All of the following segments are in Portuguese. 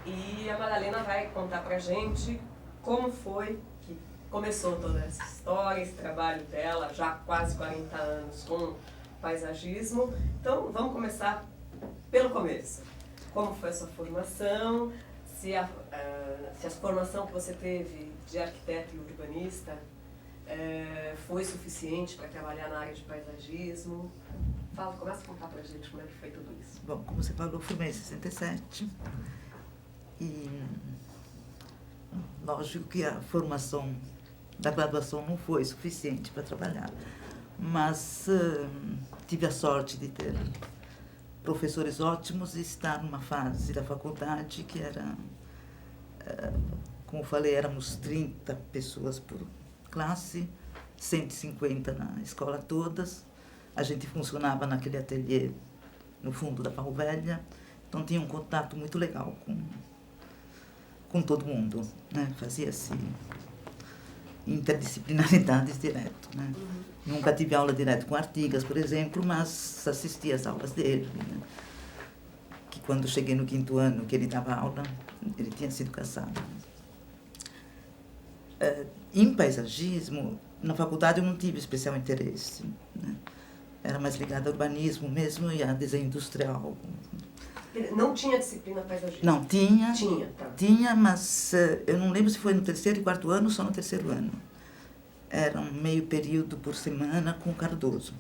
E a Madalena vai contar pra gente como foi que começou toda essa história, esse trabalho dela, já há quase 40 anos com paisagismo. Então, vamos começar pelo começo. Como foi a sua formação? Se a formação que você teve de arquiteto e urbanista foi suficiente para trabalhar na área de paisagismo? Fala, começa a contar pra gente como é que foi tudo isso. Bom, como você falou, eu formei em 67 e lógico que a formação da graduação não foi suficiente para trabalhar, mas tive a sorte de ter professores ótimos e estar numa fase da faculdade que era, como eu falei, éramos 30 pessoas por classe, 150 na escola todas. A gente funcionava naquele ateliê no fundo da Barro Velha, então tinha um contato muito legal com todo mundo, né? Fazia-se interdisciplinaridades direto, né? Nunca tive aula direto com Artigas, por exemplo, mas assistia às aulas dele, né? Que quando cheguei no 5º ano que ele dava aula, ele tinha sido casado. Em paisagismo, na faculdade eu não tive especial interesse, né? Era mais ligada ao urbanismo mesmo e a desenho industrial. Não tinha disciplina paisagismo? Não, tinha. Tinha, tá. Tinha, mas eu não lembro se foi no 3º e 4º ano ou só no 3º ano. Era um meio período por semana com o Cardoso.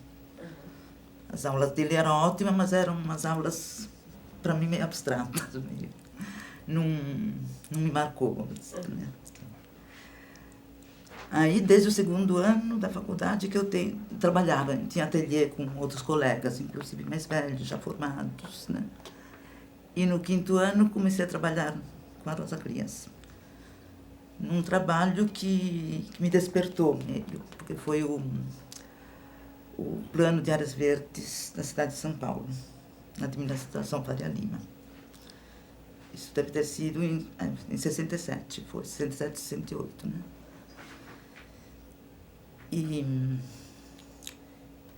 As aulas dele eram ótimas, mas eram umas aulas, para mim, meio abstratas. Não me marcou. Né? Aí, desde o 2º ano da faculdade, que eu trabalhava, tinha ateliê com outros colegas, inclusive mais velhos, já formados, né? E no 5º ano comecei a trabalhar com a Rosa Criança, num trabalho que me despertou meio, porque foi o plano de áreas verdes da cidade de São Paulo, na administração Faria Lima. Isso deve ter sido em 67, foi 67, 68, né? E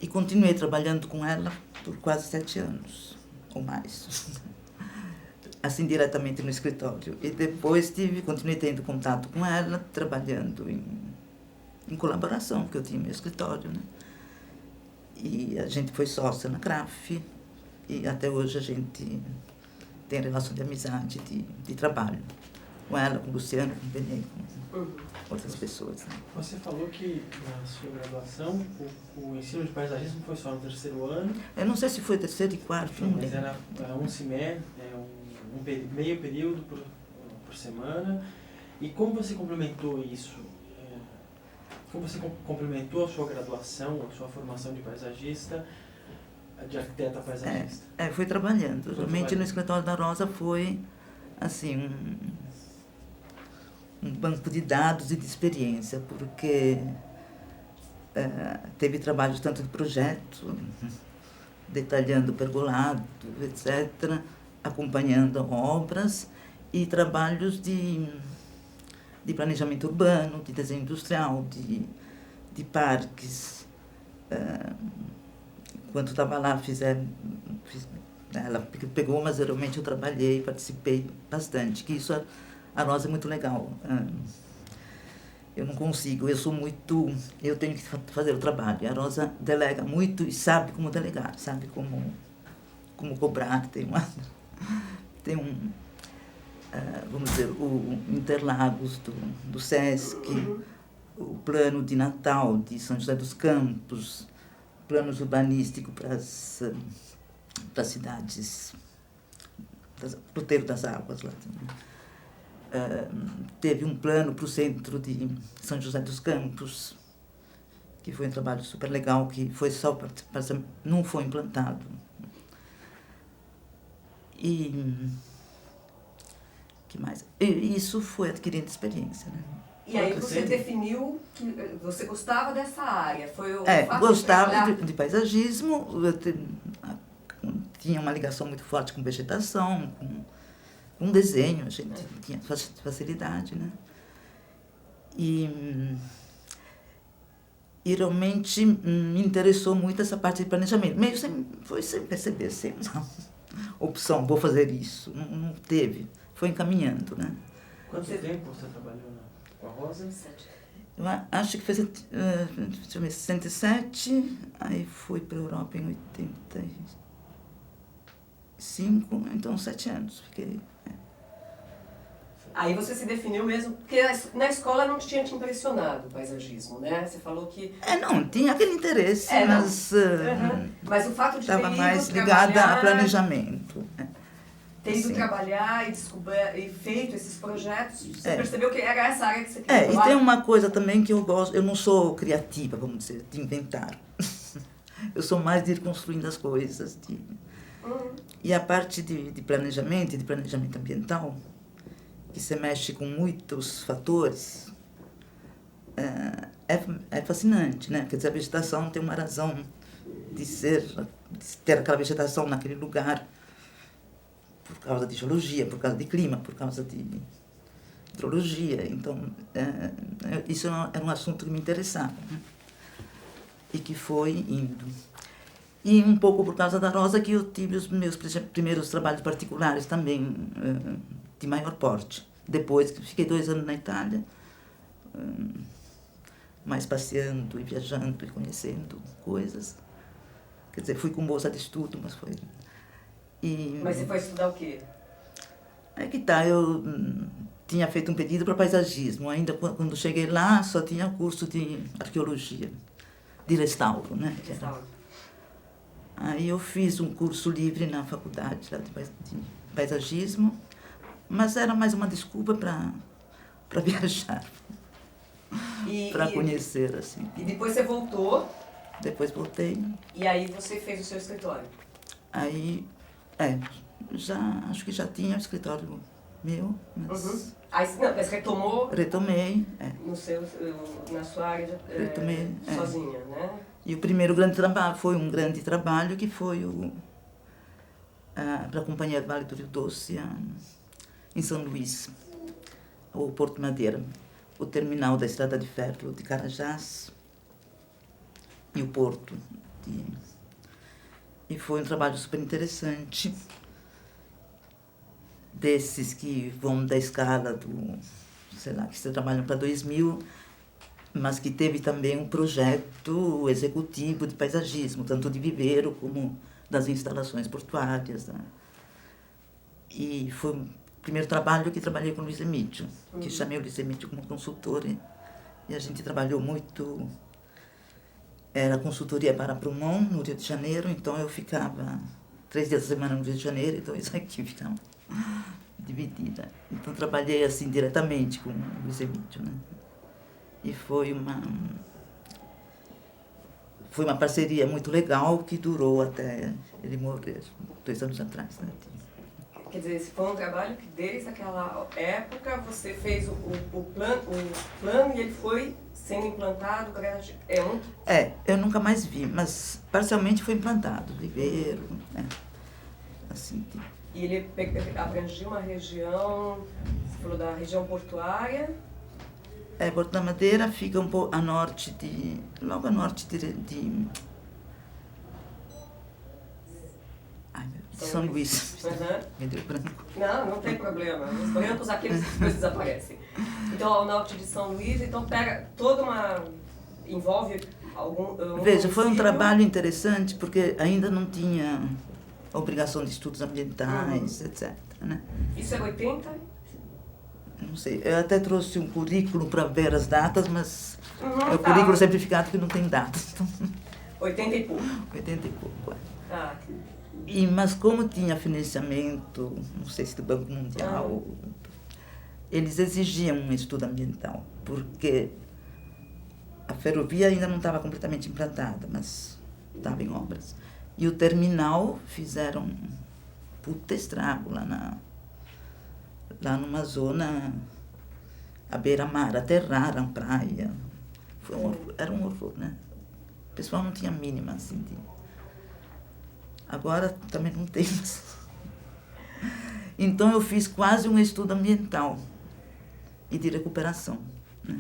continuei trabalhando com ela por quase 7 anos, ou mais, assim diretamente no escritório. E depois continuei tendo contato com ela, trabalhando em colaboração, porque eu tinha meu escritório, né? E a gente foi sócia na CRAF, e até hoje a gente tem relação de amizade, de trabalho, com ela, com o Luciano, com o Benê, com outras pessoas. Né? Você falou que na sua graduação o ensino de paisagismo foi só no 3º ano. Eu não sei se foi 3º e 4º. Enfim, mas era um semestre, meio período por semana. E como você complementou isso? Como você complementou a sua graduação, a sua formação de paisagista, de arquiteta paisagista? Fui trabalhando. Realmente no escritório da Rosa foi assim um banco de dados e de experiência, porque teve trabalhos tanto de projeto, detalhando o pergolado, etc., acompanhando obras, e trabalhos de planejamento urbano, de desenho industrial, de parques. Enquanto estava lá, ela pegou, mas geralmente eu trabalhei, participei bastante, que isso a Rosa é muito legal. Eu não consigo, eu tenho que fazer o trabalho. A Rosa delega muito e sabe como delegar, sabe como cobrar. Tem vamos dizer, o Interlagos do Sesc, o plano de Natal de São José dos Campos, planos urbanísticos para as cidades, para o Teiro das Águas lá também. Teve um plano para o centro de São José dos Campos, que foi um trabalho super legal, que foi só não foi implantado. E que mais? Isso foi adquirindo experiência, né? E aí você definiu que você gostava dessa área? Foi o gostava de paisagismo, tinha uma ligação muito forte com vegetação, com desenho, a gente tinha facilidade, né? E realmente me interessou muito essa parte de planejamento. Foi sem perceber, sem opção, vou fazer isso. Não teve. foi encaminhando, né? Quanto tempo você trabalhou com a Rosa? 7. Eu acho que foi, deixa eu ver, 67, aí fui para a Europa em 85, então 7 anos fiquei. Aí você se definiu mesmo, porque na escola não tinha te impressionado o paisagismo, né? Você falou que... Não, tinha aquele interesse, mas mas o fato de ter estava ido mais ligada trabalhar, a planejamento. ter ido Sim. trabalhar e feito esses projetos, você É. percebeu que era essa área que você queria E atuar? tem uma coisa também que eu gosto, eu não sou criativa, vamos dizer, de inventar. Eu sou mais de ir construindo as coisas. E a parte de planejamento, de planejamento ambiental, que se mexe com muitos fatores, é fascinante, né? Quer dizer, a vegetação tem uma razão de ter aquela vegetação naquele lugar por causa de geologia, por causa de clima, por causa de hidrologia. Então, isso era um assunto que me interessava, né? E que foi indo. E um pouco por causa da Rosa que eu tive os meus primeiros trabalhos particulares também, de maior porte. Depois que fiquei 2 anos na Itália, mais passeando e viajando e conhecendo coisas. Quer dizer, fui com bolsa de estudo, mas foi... Mas você foi estudar o quê? É que tá, eu tinha feito um pedido para paisagismo. Ainda quando cheguei lá, só tinha curso de arqueologia, de restauro, né? Aí eu fiz um curso livre na faculdade lá de paisagismo, mas era mais uma desculpa para viajar, para conhecer, assim. E depois você voltou, Depois voltei. e aí você fez o seu escritório? Aí, acho que já tinha o escritório meu, mas Aí, não, mas retomou retomei, na sua área retomei, sozinha, né? E o primeiro grande trabalho foi um grande trabalho que foi para a Companhia Vale do Rio Doce, em São Luís, o Porto Madeira, o terminal da Estrada de Ferro de Carajás e o porto. E foi um trabalho super interessante, desses que vão da escala que se trabalham para 2000, mas que teve também um projeto executivo de paisagismo, tanto de viveiro como das instalações portuárias. Né? E foi o primeiro trabalho que trabalhei com o Luiz Emídio, que chamei o Luiz Emídio como consultor, e a gente trabalhou muito. Era consultoria para Prumon, no Rio de Janeiro, então eu ficava 3 dias da semana no Rio de Janeiro e 2 aqui, ficava dividida. Então trabalhei assim diretamente com o Luiz Emídio, né? E foi uma parceria muito legal que durou até ele morrer, 2 anos atrás, né? Quer dizer, esse foi um trabalho que desde aquela época você fez o plano e ele foi sendo implantado eu nunca mais vi, mas parcialmente foi implantado, viveiro, né? Assim. E ele abrangia uma região, você falou da região portuária. Porto da Madeira fica um pouco logo a norte de São Luís. Me deu branco. Não tem problema. Os brancos aqueles que depois desaparecem. Então, ao norte de São Luís, então pega envolve algum... Veja, foi um trabalho interessante porque ainda não tinha obrigação de estudos ambientais, etc. Né? Isso é 80? Não sei, eu até trouxe um currículo para ver as datas, mas é o currículo simplificado que não tem datas. Então, 80 e pouco. 80 e pouco, Tá. Mas como tinha financiamento, não sei se do Banco Mundial, eles exigiam um estudo ambiental, porque a ferrovia ainda não estava completamente implantada, mas estava em obras. E o terminal fizeram um puta estrago lá numa zona à beira-mar, aterraram praia. Era um horror, né? O pessoal não tinha a mínima, assim, Agora também não tem. Então eu fiz quase um estudo ambiental e de recuperação, né?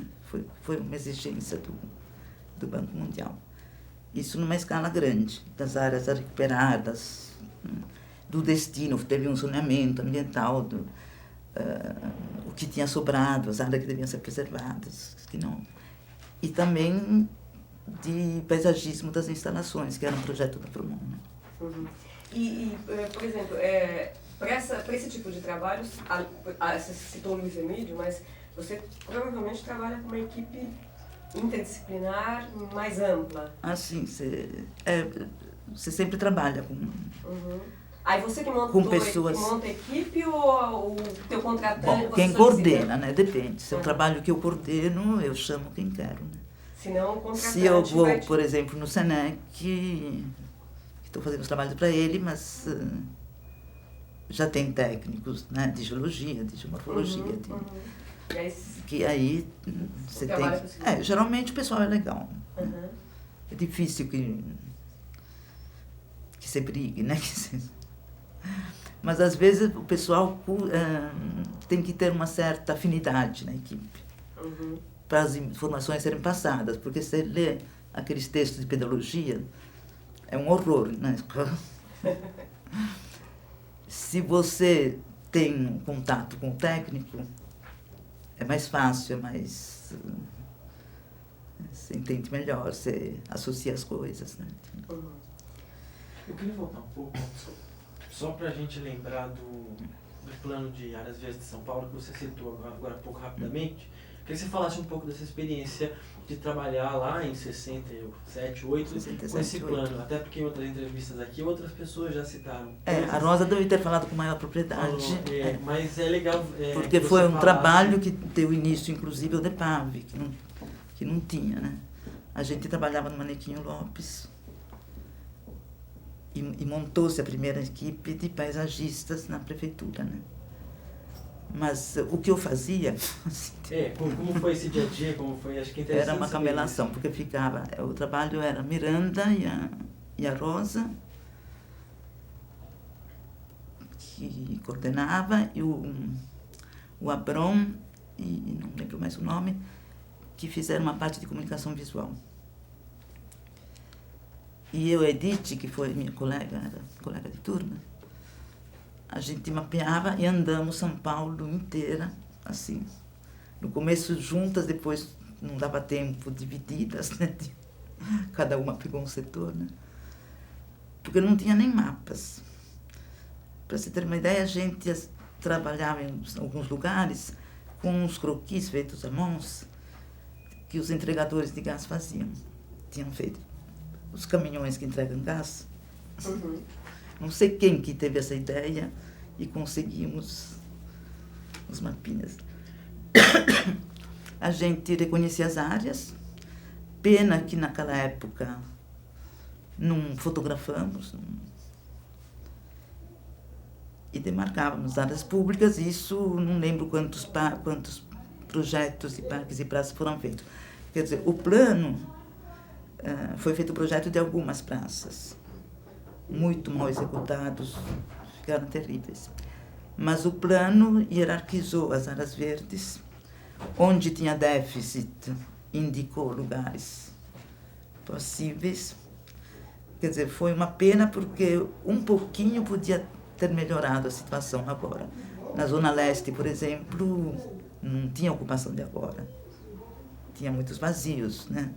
Foi uma exigência do Banco Mundial. Isso numa escala grande, das áreas a recuperar, do destino, teve um zoneamento ambiental o que tinha sobrado, as áreas que deviam ser preservadas, que não. E também de paisagismo das instalações, que era um projeto da Promon. Né? Uhum. Por exemplo, para esse tipo de trabalhos, você citou o Luiz Emílio, mas você provavelmente trabalha com uma equipe interdisciplinar mais ampla. Ah, sim. Você sempre trabalha com... Uhum. Aí você que monta, com pessoas... que monta a equipe ou o teu contratante? Bom, quem coordena, né? Depende. Se é um trabalho que eu coordeno, eu chamo quem quero. Né? Se não, o contratante se eu vou, por exemplo, no SENEC, que estou fazendo os trabalhos para ele, mas já tem técnicos, né, de geologia, de geomorfologia, E aí, que aí você tem... geralmente o pessoal é legal. Né? É difícil que você brigue, né? Mas às vezes o pessoal tem que ter uma certa afinidade na equipe. Para as informações serem passadas, porque se você lê aqueles textos de pedologia, é um horror, né? Se você tem um contato com o técnico, é mais fácil, você entende melhor, você associa as coisas, né? Eu queria voltar um pouco, só para a gente lembrar do plano de áreas verdes de São Paulo, que você citou agora há pouco rapidamente. Queria que você falasse um pouco dessa experiência de trabalhar lá em 67, 8, com esse plano. Até porque em outras entrevistas aqui, outras pessoas já citaram. A Rosa deve ter falado com maior propriedade. Mas é legal... porque foi um trabalho que deu início, inclusive, ao DEPAV, que não tinha, né? A gente trabalhava no Manequinho Lopes e montou-se a primeira equipe de paisagistas na prefeitura, né? Mas o que eu fazia... como foi esse dia a dia? Como foi? Acho que é interessante. Era uma camelação, porque ficava... O trabalho era Miranda e a Rosa, que coordenava, e o Abron, e não lembro mais o nome, que fizeram uma parte de comunicação visual. E eu, Edith, que foi minha colega, era colega de turma, a gente mapeava e andamos São Paulo inteira, assim. No começo juntas, depois não dava tempo, divididas, né? Cada uma pegou um setor, né? Porque não tinha nem mapas. Para você ter uma ideia, a gente trabalhava em alguns lugares com uns croquis feitos à mãos que os entregadores de gás faziam. Tinham feito os caminhões que entregam gás. Não sei quem que teve essa ideia e conseguimos os mapinhas. A gente reconhecia as áreas, pena que naquela época não fotografamos e demarcávamos áreas públicas, isso não lembro quantos projetos de parques e praças foram feitos. Quer dizer, o plano, foi feito o projeto de algumas praças, muito mal executados, ficaram terríveis. Mas o plano hierarquizou as áreas verdes, onde tinha déficit, indicou lugares possíveis. Quer dizer, foi uma pena porque um pouquinho podia ter melhorado a situação agora. Na Zona Leste, por exemplo, não tinha ocupação de agora. Tinha muitos vazios, né?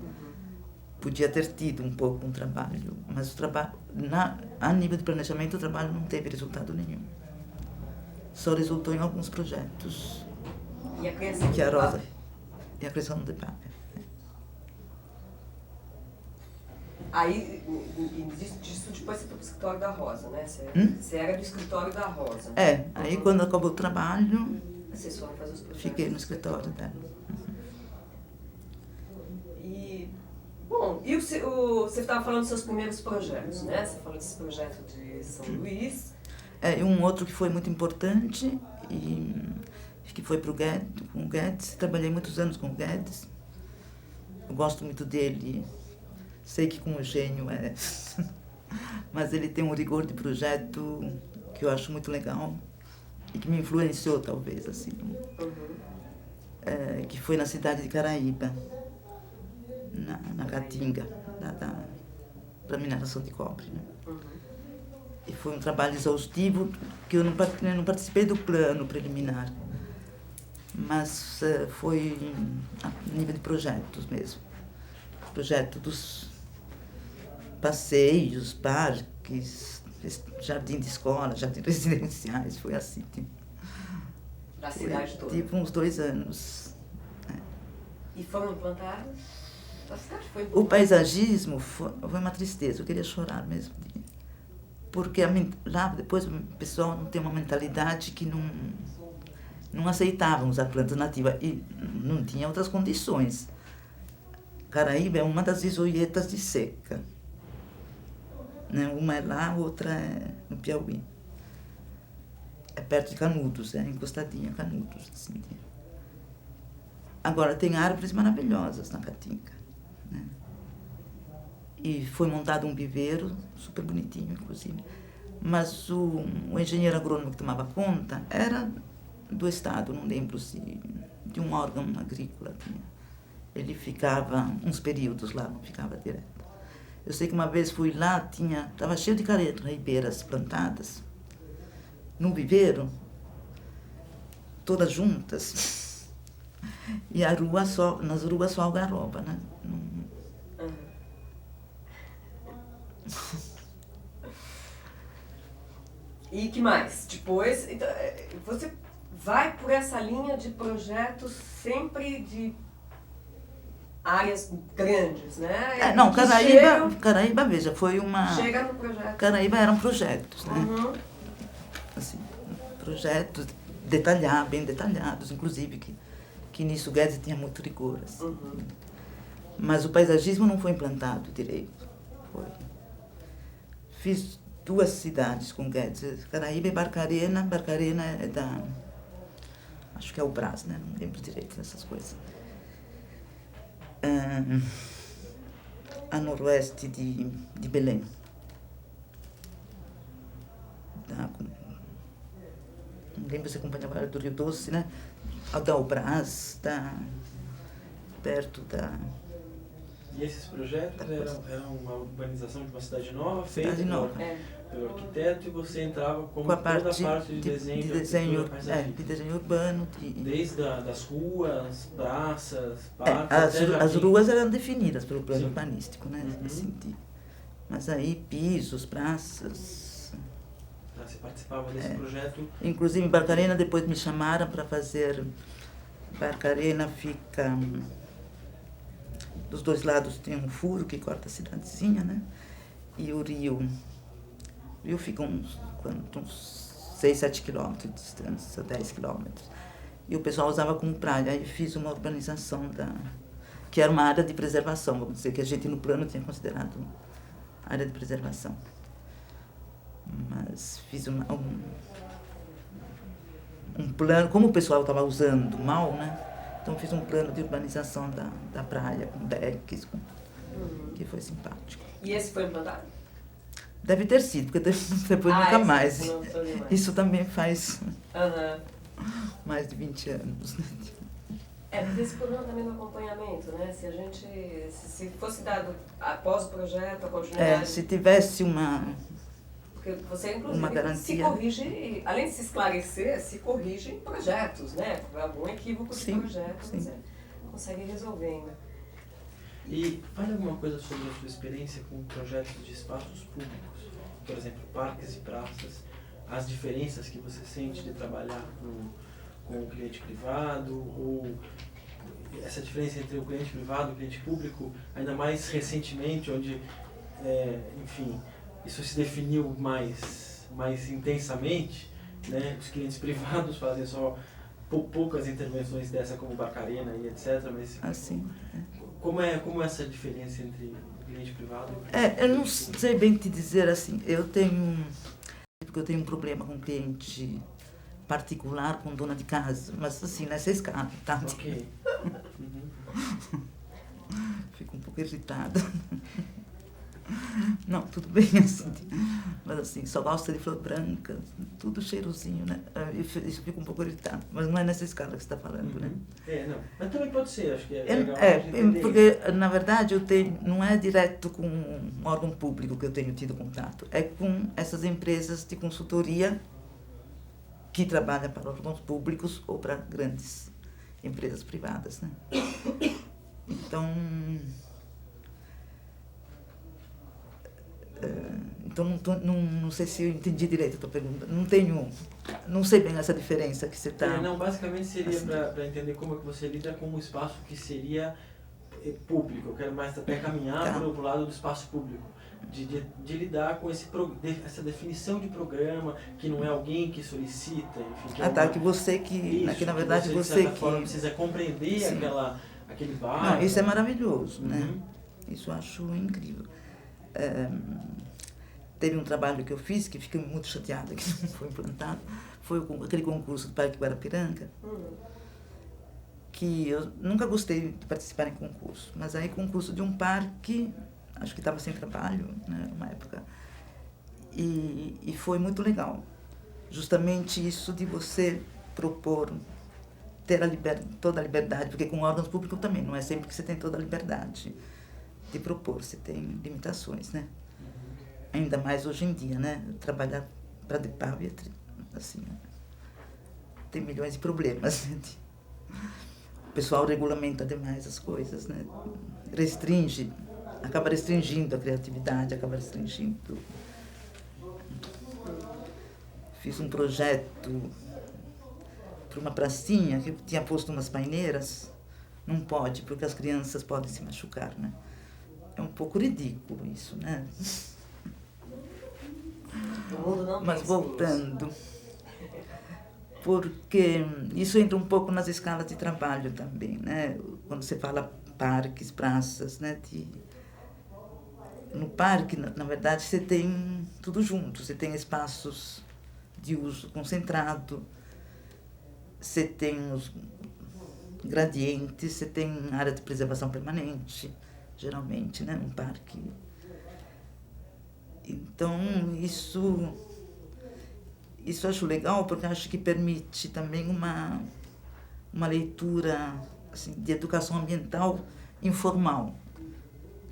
Podia ter tido um pouco um trabalho, mas o trabalho, a nível de planejamento, o trabalho não teve resultado nenhum. Só resultou em alguns projetos. E a criação que a Rosa e a criação do DEPAV. Aí, disso depois você foi para o escritório da Rosa, né? Você era do escritório da Rosa. Aí quando acabou o trabalho, vocês foram fazer os projetos. Fiquei no escritório dela. Bom, e você estava falando dos seus primeiros projetos, né? Você falou desse projeto de São Luís. E um outro que foi muito importante, e que foi com o Guedes. Trabalhei muitos anos com o Guedes. Eu gosto muito dele. Sei que com o gênio mas ele tem um rigor de projeto que eu acho muito legal e que me influenciou, talvez, assim. Que foi na cidade de Caraíba, na Caatinga, para mineração de cobre, né? E foi um trabalho exaustivo, que eu não participei do plano preliminar, mas foi a nível de projetos mesmo. Projeto dos passeios, parques, jardim de escola, jardim residenciais, foi assim. Da cidade toda. Tipo uns 2 anos. E foram implantados? A cidade foi O paisagismo foi uma tristeza, eu queria chorar mesmo. Porque lá depois o pessoal não tem uma mentalidade que não aceitavam usar plantas nativas e não tinha outras condições. Caraíba é uma das isoietas de seca. Né? Uma é lá, outra é no Piauí. É perto de Canudos, encostadinha a Canudos. Assim. Agora, tem árvores maravilhosas na Caatinga. Né? E foi montado um viveiro, super bonitinho, inclusive. Mas o engenheiro agrônomo que tomava conta era do Estado, não lembro se de um órgão agrícola. Ele ficava uns períodos lá, não ficava direto. Eu sei que uma vez fui lá, estava cheio de caraíbeiras plantadas, num viveiro, todas juntas. E nas ruas só algaroba, né? E que mais? Depois, então, você vai por essa linha de projetos sempre de áreas grandes, né? Não, Caraíba, veja, foi uma... Chega no projeto. Caraíba eram projetos, né? Uhum. Assim, projetos bem detalhados, inclusive, que nisso o Guedes tinha muito rigor. Assim. Uhum. Mas o paisagismo não foi implantado direito. Fiz 2 cidades com Guedes, Caraíba e Barcarena. Barcarena é da... acho que é o Brás, né? Não lembro direito dessas coisas. A noroeste de Belém. Não lembro se acompanhava do Rio Doce, né? A da Brás, perto da... E esses projetos eram uma urbanização de uma cidade nova, feita pelo arquiteto, e você entrava como toda a parte de desenho de desenho urbano. Desde das ruas, praças, parques... As ruas eram definidas pelo plano urbanístico, né? Uhum. Nesse sentido. Mas aí, pisos, praças... Você participava desse projeto? Inclusive, em Barcarena, depois me chamaram para fazer... Barcarena fica... Dos 2 lados tem um furo que corta a cidadezinha, né? E o rio fica uns 6, 7 quilômetros de distância, 10 quilômetros. E o pessoal usava como praia. Aí fiz uma urbanização que era uma área de preservação, vamos dizer, que a gente no plano tinha considerado área de preservação. Mas fiz um plano, como o pessoal estava usando mal, né? Então fiz um plano de urbanização da praia, com decks, que foi simpático. E esse foi implantado? Deve ter sido, porque depois nunca mais. Não, Isso também faz uhum. mais de 20 anos. Né? Porque esse problema também do acompanhamento, né? Se a gente, se fosse dado após o projeto, a continuidade... se tivesse uma... Porque você, inclusive, uma garantia. se corrige, além de se esclarecer, se corrige em projetos, né? Algum equívoco de projeto, você consegue resolver ainda. E fale alguma coisa sobre a sua experiência com projetos de espaços públicos, por exemplo, parques e praças, as diferenças que você sente de trabalhar com o cliente privado, ou essa diferença entre o cliente privado e o cliente público, ainda mais recentemente, onde, enfim, isso se definiu mais intensamente, né? Os clientes privados fazem só poucas intervenções dessa, como Barcarena e etc. Mas assim, como é essa diferença entre o cliente privado e o cliente eu não sei bem te dizer assim. Eu tenho um problema com cliente particular, com dona de casa, mas assim, nessa escala, tá? Ok. Uhum. Fico um pouco irritada. Não, tudo bem assim, mas assim, só gosta de flor branca, tudo cheirosinho, né? Isso fica um pouco irritado, mas não é nessa escala que você está falando, né? Não, mas também pode ser, acho que porque na verdade não é direto com um órgão público que eu tenho tido contato, é com essas empresas de consultoria que trabalham para órgãos públicos ou para grandes empresas privadas, né? Então, não sei se eu entendi direito a tua pergunta. Não sei bem essa diferença que você está... Não, basicamente seria assim, para entender como é que você lida com um espaço que seria público. Eu quero mais até caminhar Tá. para o lado do espaço público. De lidar com essa definição de programa, que não é alguém que solicita, enfim... que você que na verdade você, de você certa que... forma, precisa compreender Sim. aquele bairro. Não, isso é maravilhoso, né? Uhum. Isso eu acho incrível. Teve um trabalho que eu fiz, que fiquei muito chateada que não foi implantado, foi aquele concurso do Parque Guarapiranga, que eu nunca gostei de participar em concurso, mas aí concurso de um parque, acho que estava sem trabalho, né, numa época, e foi muito legal. Justamente isso de você propor, ter toda a liberdade, porque com órgãos públicos também, não é sempre que você tem toda a liberdade de propor, você tem limitações, né? Ainda mais hoje em dia, né? Trabalhar para a DEPAV, assim, tem milhões de problemas, né? O pessoal regulamenta demais as coisas, né? Acaba restringindo a criatividade, acaba restringindo. Fiz um projeto para uma pracinha que eu tinha posto umas paineiras, não pode, porque as crianças podem se machucar, né? É um pouco ridículo isso, né? O mundo não Mas pensa voltando, porque isso entra um pouco nas escalas de trabalho também, né? Quando você fala parques, praças, né? No parque, na verdade, você tem tudo junto. Você tem espaços de uso concentrado, você tem os gradientes, você tem área de preservação permanente, geralmente, né? Um parque. Então, isso eu acho legal, porque eu acho que permite também uma leitura assim, de educação ambiental informal.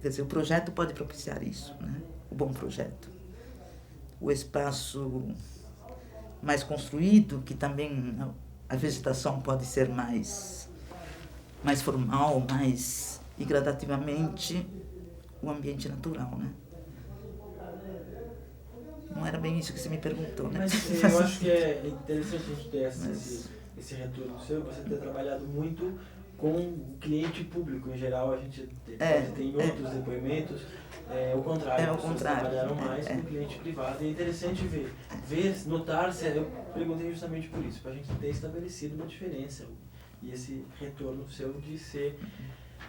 Quer dizer, o projeto pode propiciar isso, né? O bom projeto. O espaço mais construído, que também a vegetação pode ser mais formal, e gradativamente o ambiente natural, né? Não era bem isso que você me perguntou, né? Mas eu acho que é interessante a gente ter esse retorno seu, você ter trabalhado muito com o cliente público. Em geral, a gente tem outros depoimentos, o contrário, as pessoas trabalharam mais com o cliente privado. E é interessante notar, eu perguntei justamente por isso, para a gente ter estabelecido uma diferença. E esse retorno seu de ser,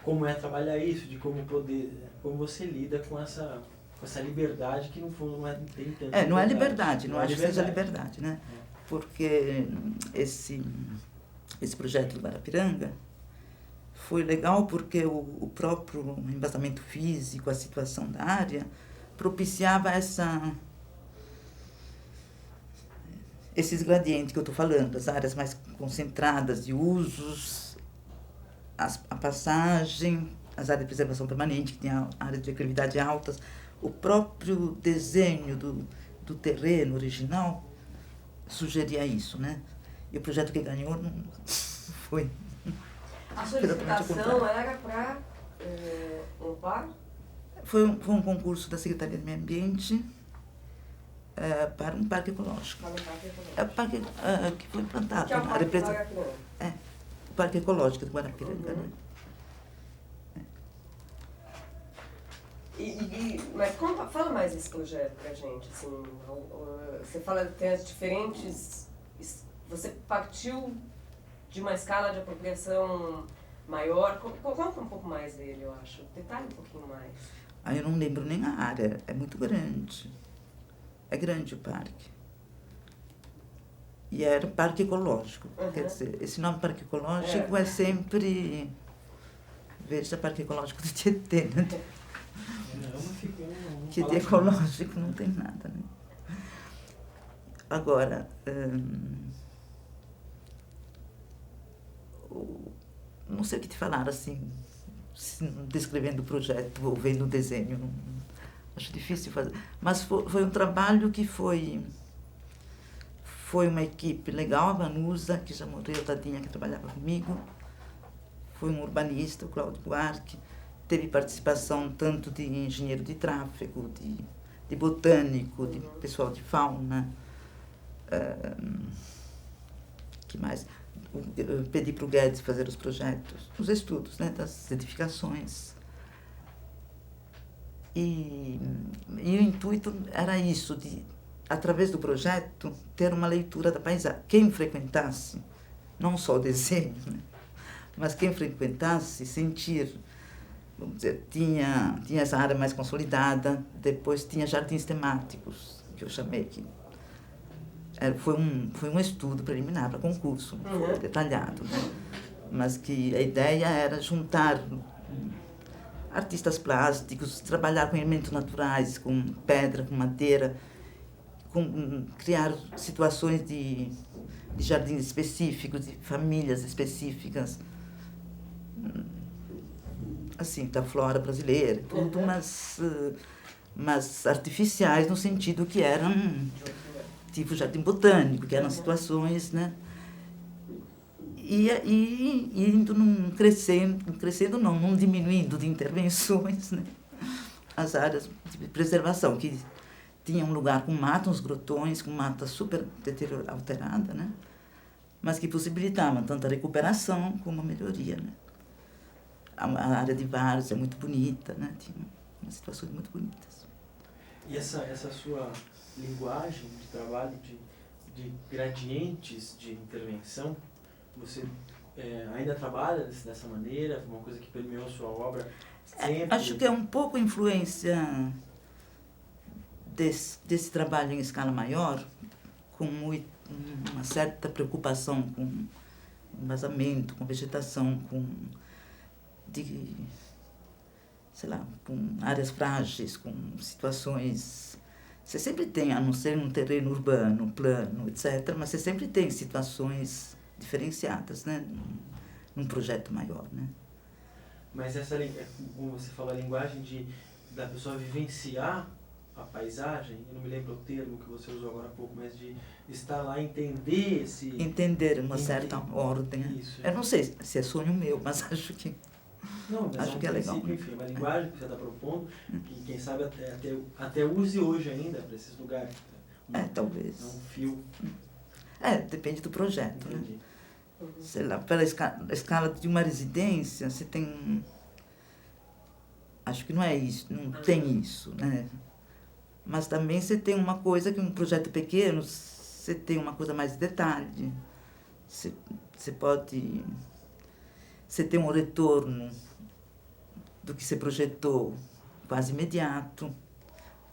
como é trabalhar isso, de como você lida com essa liberdade que no fundo não é bem tanto. Não é liberdade, não acho que seja liberdade, né? Porque esse projeto do Guarapiranga foi legal porque o próprio embasamento físico, a situação da área, propiciava esses gradientes que eu estou falando, as áreas mais concentradas de usos, a passagem, as áreas de preservação permanente, que tinha áreas de declividade altas, o próprio desenho do terreno original sugeria isso, né? E o projeto que ganhou não foi. A solicitação era para um parque? Foi um concurso da Secretaria do Meio Ambiente para um parque ecológico. Para um parque ecológico. É o parque que foi implantado. Que é o parque do Guarapiranga? O Parque Ecológico do Guarapiranga, né? Mas fala mais desse projeto pra gente, assim, você fala que tem as diferentes, você partiu de uma escala de apropriação maior, conta um pouco mais dele, eu acho, detalhe um pouquinho mais. Eu não lembro nem a área, é muito grande, é grande o parque. E era parque ecológico, quer dizer, esse nome parque ecológico é sempre, veja, Parque Ecológico do Tietê, né? Que de ecológico não tem nada, né? Agora, não sei o que te falar, assim, descrevendo o projeto ou vendo o desenho, acho difícil fazer. Mas foi um trabalho que foi uma equipe legal, a Vanusa, que já morreu, tadinha, que trabalhava comigo, foi um urbanista, o Cláudio Buarque, teve participação tanto de engenheiro de tráfego, de botânico, de pessoal de fauna. Que mais? Eu pedi para o Guedes fazer os projetos, os estudos, né, das edificações. E o intuito era isso, de, através do projeto, ter uma leitura da paisagem. Quem frequentasse, não só o desenho, né, mas quem frequentasse, sentir, vamos dizer, tinha essa área mais consolidada, depois tinha jardins temáticos, que eu chamei aqui. Foi um estudo preliminar para concurso, foi detalhado, né? Mas que a ideia era juntar artistas plásticos, trabalhar com elementos naturais, com pedra, com madeira, criar situações de jardins específicos, de famílias específicas, assim, da flora brasileira, tudo, mas artificiais no sentido que eram tipo jardim botânico, que eram situações, né? E indo crescendo não, não diminuindo de intervenções, né? As áreas de preservação, que tinham um lugar com mata, uns grotões, com mata super alterada, né? Mas que possibilitavam tanto a recuperação como a melhoria, né? A área de Várzea é muito bonita, né? Tinha umas situações muito bonitas. E essa sua linguagem de trabalho, de gradientes de intervenção, você ainda trabalha dessa maneira? Foi uma coisa que permeou sua obra sempre? Acho que é um pouco influência desse trabalho em escala maior, com uma certa preocupação com embasamento, com vegetação, sei lá, com áreas frágeis, com situações. Você sempre tem, a não ser um terreno urbano, plano, etc., mas você sempre tem situações diferenciadas, né, num projeto maior, né? Mas como você falou, a linguagem da pessoa vivenciar a paisagem, eu não me lembro o termo que você usou agora há pouco, mas de estar lá, entender esse... Entender uma certa ordem. Isso. Eu não sei se é sonho meu, mas acho que... Não, mas acho que é legal. Enfim, uma linguagem que você está propondo, que quem sabe até use hoje ainda para esses lugares. Talvez. É um fio. Depende do projeto. Entendi. Né? Sei lá, pela escala de uma residência, você tem... Acho que não é isso, não tem isso, né? Mas também você tem uma coisa que um projeto pequeno, você tem uma coisa mais de detalhe. Você pode... Você tem um retorno do que você projetou quase imediato,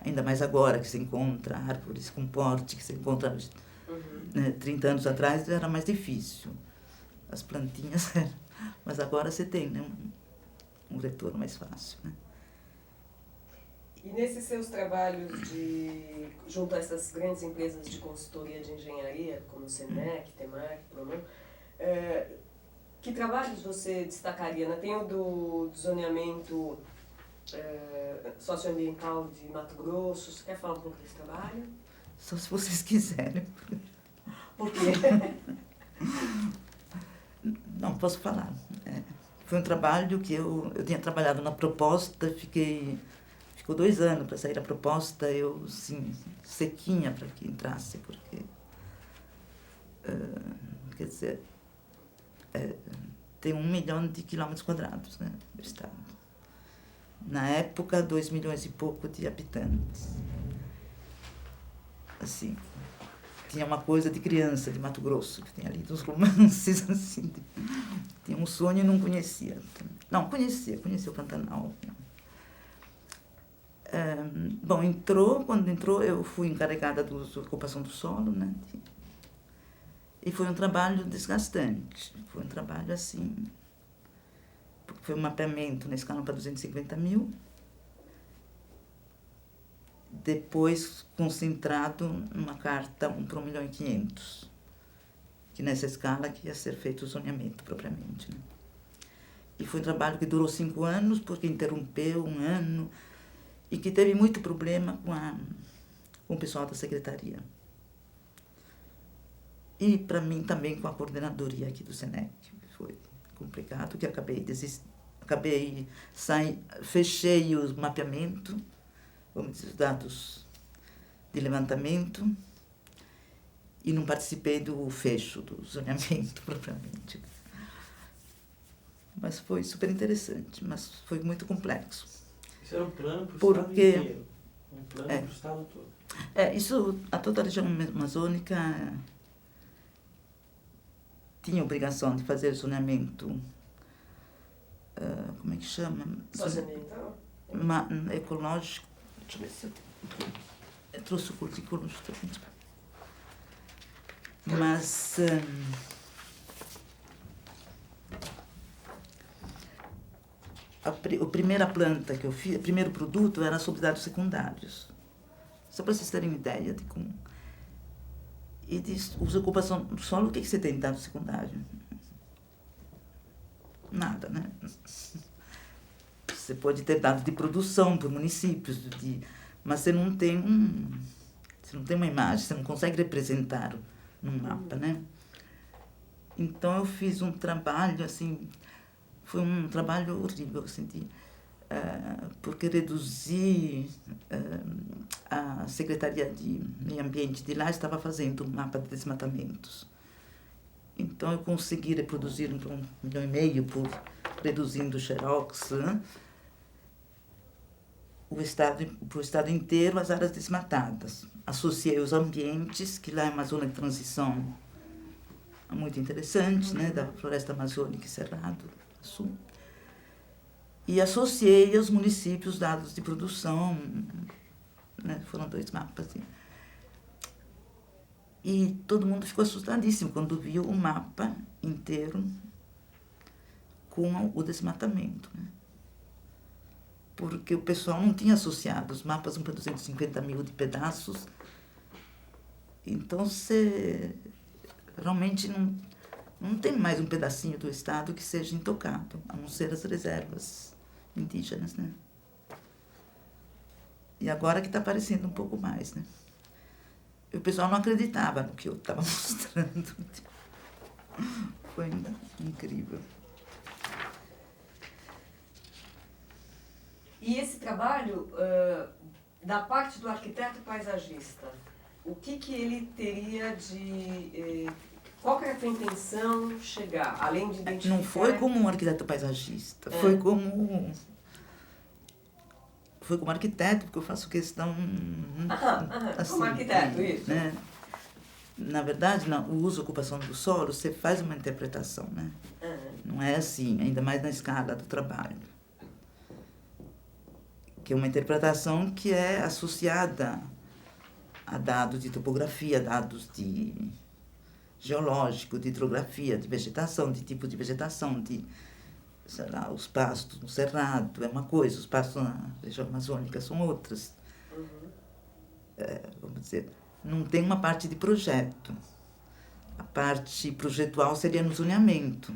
ainda mais agora que você encontra árvores com porte, que você encontra... Né, 30 anos atrás era mais difícil, as plantinhas, mas agora você tem, né, um retorno mais fácil, né? E nesses seus trabalhos junto a essas grandes empresas de consultoria de engenharia, como o Senec, Temac, Proman, que trabalhos você destacaria? Né? Tem o do zoneamento socioambiental de Mato Grosso. Você quer falar um pouco desse trabalho? Só se vocês quiserem. Por quê? Não, posso falar. Foi um trabalho que eu tinha trabalhado na proposta, ficou 2 anos para sair a proposta, eu, assim, sequinha para que entrasse, porque, quer dizer, tem 1 milhão de quilômetros quadrados, né, do estado. Na época, 2 milhões e pouco de habitantes. Assim, tinha uma coisa de criança de Mato Grosso, que tinha lido uns romances, assim, tinha um sonho e não conhecia. Não, conhecia o Pantanal. Bom, quando entrou, eu fui encarregada da ocupação do solo, né? E foi um trabalho desgastante, foi um trabalho assim, porque foi um mapeamento na escala para 250 mil, depois concentrado numa carta para 1,5 milhão, que nessa escala que ia ser feito o zoneamento propriamente, né? E foi um trabalho que durou 5 anos, porque interrompeu 1 ano, e que teve muito problema com o pessoal da secretaria. E, para mim, também com a coordenadoria aqui do Senec. Foi complicado, que fechei o mapeamento, vamos dizer, os dados de levantamento, e não participei do fecho do zoneamento propriamente. Mas foi super interessante, mas foi muito complexo. Isso era um plano para o estado inteiro? Um plano para o estado todo? Isso, toda a região amazônica tinha obrigação de fazer zoneamento, como é que chama? Socioambiental? Ecológico. Deixa eu ver se eu trouxe o currículo justamente. Mas a primeira planta que eu fiz, o primeiro produto era sobre dados secundários. Só para vocês terem uma ideia de como. E de uso e ocupação do solo, o que você tem de dado secundário? Nada, né? Você pode ter dados de produção por municípios, mas você não tem uma imagem, você não consegue representar num mapa, né? Então eu fiz um trabalho, assim, foi um trabalho horrível, assim, porque reduzi, a Secretaria de Meio Ambiente de lá estava fazendo um mapa de desmatamentos. Então eu consegui reproduzir 1,5 milhão por reduzindo o xerox, né? Para o estado inteiro, as áreas desmatadas. Associei os ambientes, que lá é uma zona de transição muito interessante, né, da floresta amazônica e Cerrado Sul. E associei aos municípios dados de produção, né, foram 2 mapas. Assim. E todo mundo ficou assustadíssimo quando viu o mapa inteiro com o desmatamento, né? Porque o pessoal não tinha associado os mapas para 250 mil de pedaços. Então, você realmente não tem mais um pedacinho do estado que seja intocado, a não ser as reservas indígenas, né? E agora que está aparecendo um pouco mais, né? E o pessoal não acreditava no que eu estava mostrando. Foi incrível. E esse trabalho, da parte do arquiteto paisagista, o que ele teria de... qual que era a tua intenção chegar, além de identificar... Não foi como um arquiteto paisagista, foi como arquiteto, porque eu faço questão... assim, como arquiteto, isso. Né? Na verdade, o uso e ocupação do solo, você faz uma interpretação, né? Não é assim, ainda mais na escala do trabalho. Que é uma interpretação que é associada a dados de topografia, dados de geológico, de hidrografia, de vegetação, de tipo de vegetação, de, sei lá, os pastos no Cerrado é uma coisa, os pastos na região amazônica são outras. Vamos dizer, não tem uma parte de projeto. A parte projetual seria no zoneamento,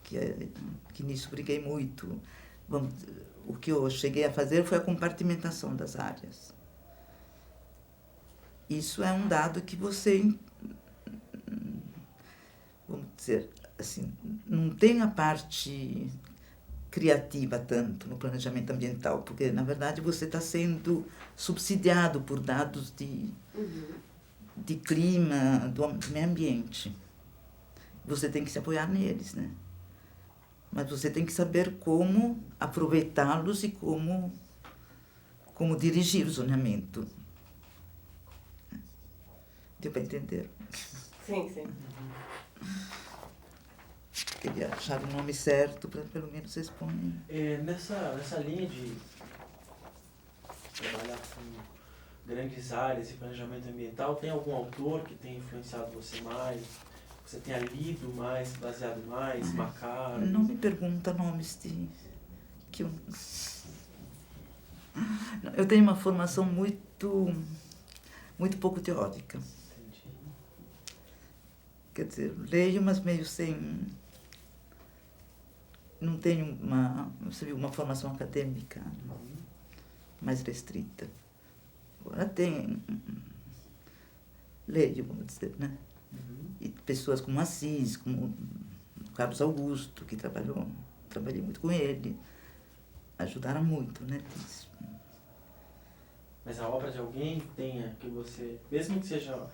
que nisso briguei muito. O que eu cheguei a fazer foi a compartimentação das áreas. Isso é um dado que você, vamos dizer assim, não tem a parte criativa tanto no planejamento ambiental, porque, na verdade, você está sendo subsidiado por dados de clima, do meio ambiente. Você tem que se apoiar neles, né? Mas você tem que saber como aproveitá-los e como dirigir o zoneamento. Deu para entender? Sim. Queria achar o nome certo para pelo menos responder. Nessa linha de trabalhar com grandes áreas e planejamento ambiental, tem algum autor que tenha influenciado você mais? Você tenha lido mais, baseado mais, marcado? Não me pergunta nomes que eu tenho uma formação muito pouco teórica. Entendi. Quer dizer, leio, mas meio sem... Não tenho uma formação acadêmica mais restrita. Agora leio, vamos dizer, né? E pessoas como Assis, como Carlos Augusto, que trabalhei muito com ele. Ajudaram muito, né? Mas a obra de alguém que tenha, que você, mesmo que seja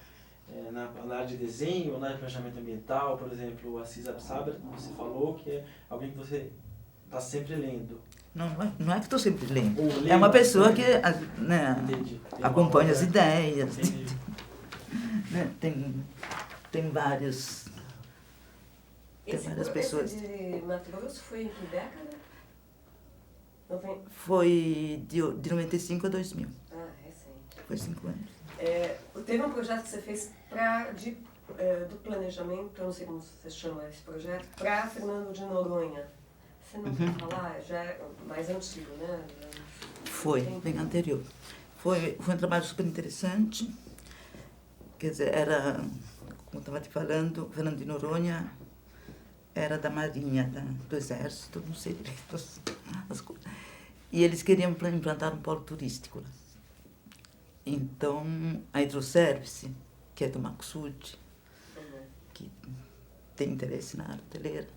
na área de desenho ou na área de planejamento ambiental, por exemplo, o Assis Absaber, você falou que é alguém que você está sempre lendo. Não é que estou sempre lendo. Ou É uma pessoa bastante. que, né, Entendi. Tem uma acompanha as obra- ideias. Entendi. Né? Tem várias pessoas. Esse de Mato Grosso foi em que década? Foi de 95 a 2000. Ah, recente. Foi 5 anos. Teve um projeto que você fez do planejamento, eu não sei como você chama esse projeto, para Fernando de Noronha. Você não quer falar? Já é mais antigo, né? Foi, bem anterior. Foi um trabalho super interessante. Quer dizer, era, como eu estava te falando, Fernando de Noronha era da Marinha, do Exército, não sei direito as coisas. E eles queriam implantar um polo turístico lá. Então, a Hidroservice, que é do Maxud, que tem interesse na área hoteleira,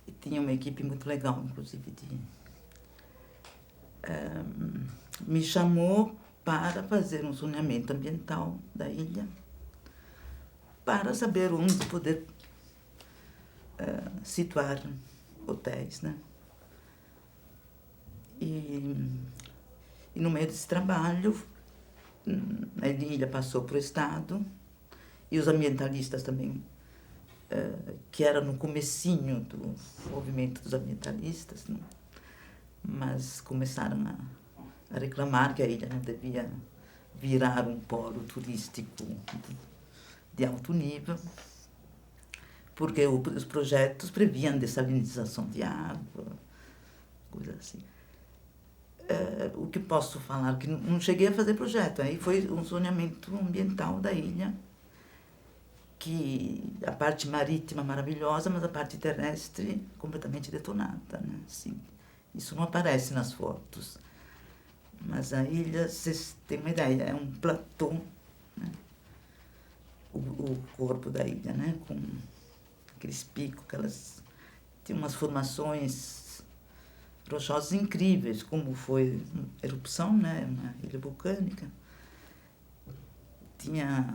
e tinha uma equipe muito legal, inclusive, me chamou para fazer um zoneamento ambiental da ilha, para saber onde poder situar hotéis, né? E no meio desse trabalho, a ilha passou para o Estado, e os ambientalistas também, que era no comecinho do movimento dos ambientalistas, né? Mas começaram a reclamar que a ilha não devia virar um polo turístico de alto nível, porque os projetos previam dessalinização de água, coisas assim. O que posso falar, que não cheguei a fazer projeto, aí foi um zoneamento ambiental da ilha, que a parte marítima maravilhosa, mas a parte terrestre completamente detonada, né? Assim, isso não aparece nas fotos. Mas a ilha, vocês têm uma ideia, é um platô, né? O corpo da ilha, né? Com aqueles picos, tinha umas formações rochosas incríveis, como foi erupção, né? Uma ilha vulcânica. Tinha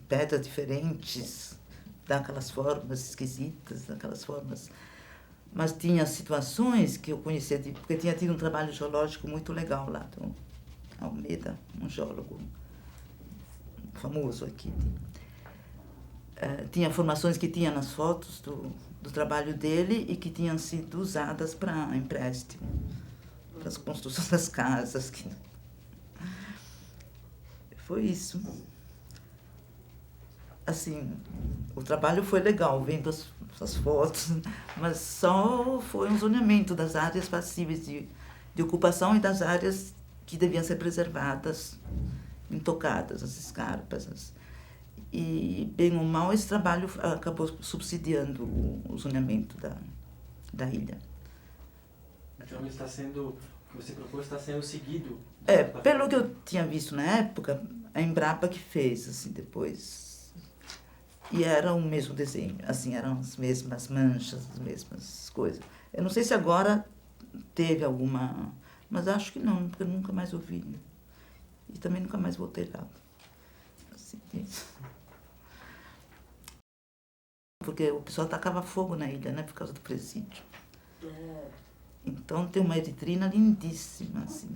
pedras diferentes, daquelas formas esquisitas, daquelas formas. Mas tinha situações que eu conhecia, porque tinha tido um trabalho geológico muito legal lá, do Almeida, um geólogo famoso aqui. Tinha formações que tinha nas fotos do trabalho dele e que tinham sido usadas para empréstimo, para as construções das casas. Foi isso. Assim, o trabalho foi legal, vendo as fotos, mas só foi um zoneamento das áreas passíveis de ocupação e das áreas que deviam ser preservadas, intocadas, as escarpas. E, bem ou mal, esse trabalho acabou subsidiando o zoneamento da ilha. Então, ele está sendo, o que você propôs está sendo seguido? Pelo que eu tinha visto na época, a Embrapa que fez, assim, depois. E era o mesmo desenho, assim, eram as mesmas manchas, as mesmas coisas. Eu não sei se agora teve alguma, mas acho que não, porque eu nunca mais ouvi. E também nunca mais voltei lá. Assim, porque o pessoal tacava fogo na ilha, né, por causa do presídio. Então tem uma eritrina lindíssima, assim,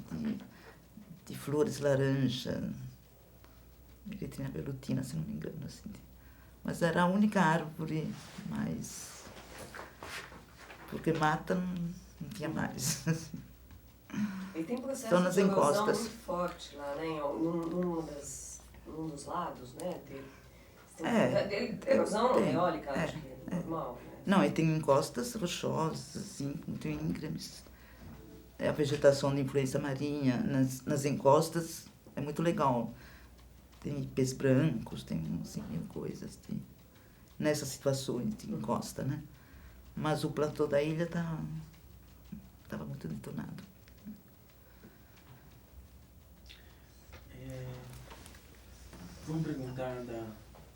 de flores laranja, eritrina velutina, se não me engano, assim. Mas era a única árvore mais... Porque mata não tinha mais. E tem processo Estão nas de erosão encostas. muito forte lá, né? Num dos lados, né? Erosão tem, eólica, acho que é normal. Né? Não, e tem encostas rochosas, assim, muito íngremes. A vegetação de influência marinha nas encostas é muito legal. Tem ipês brancos, tem assim, mil coisas nessas situações de encosta, né? Mas o platô da ilha estava muito detonado. Vamos perguntar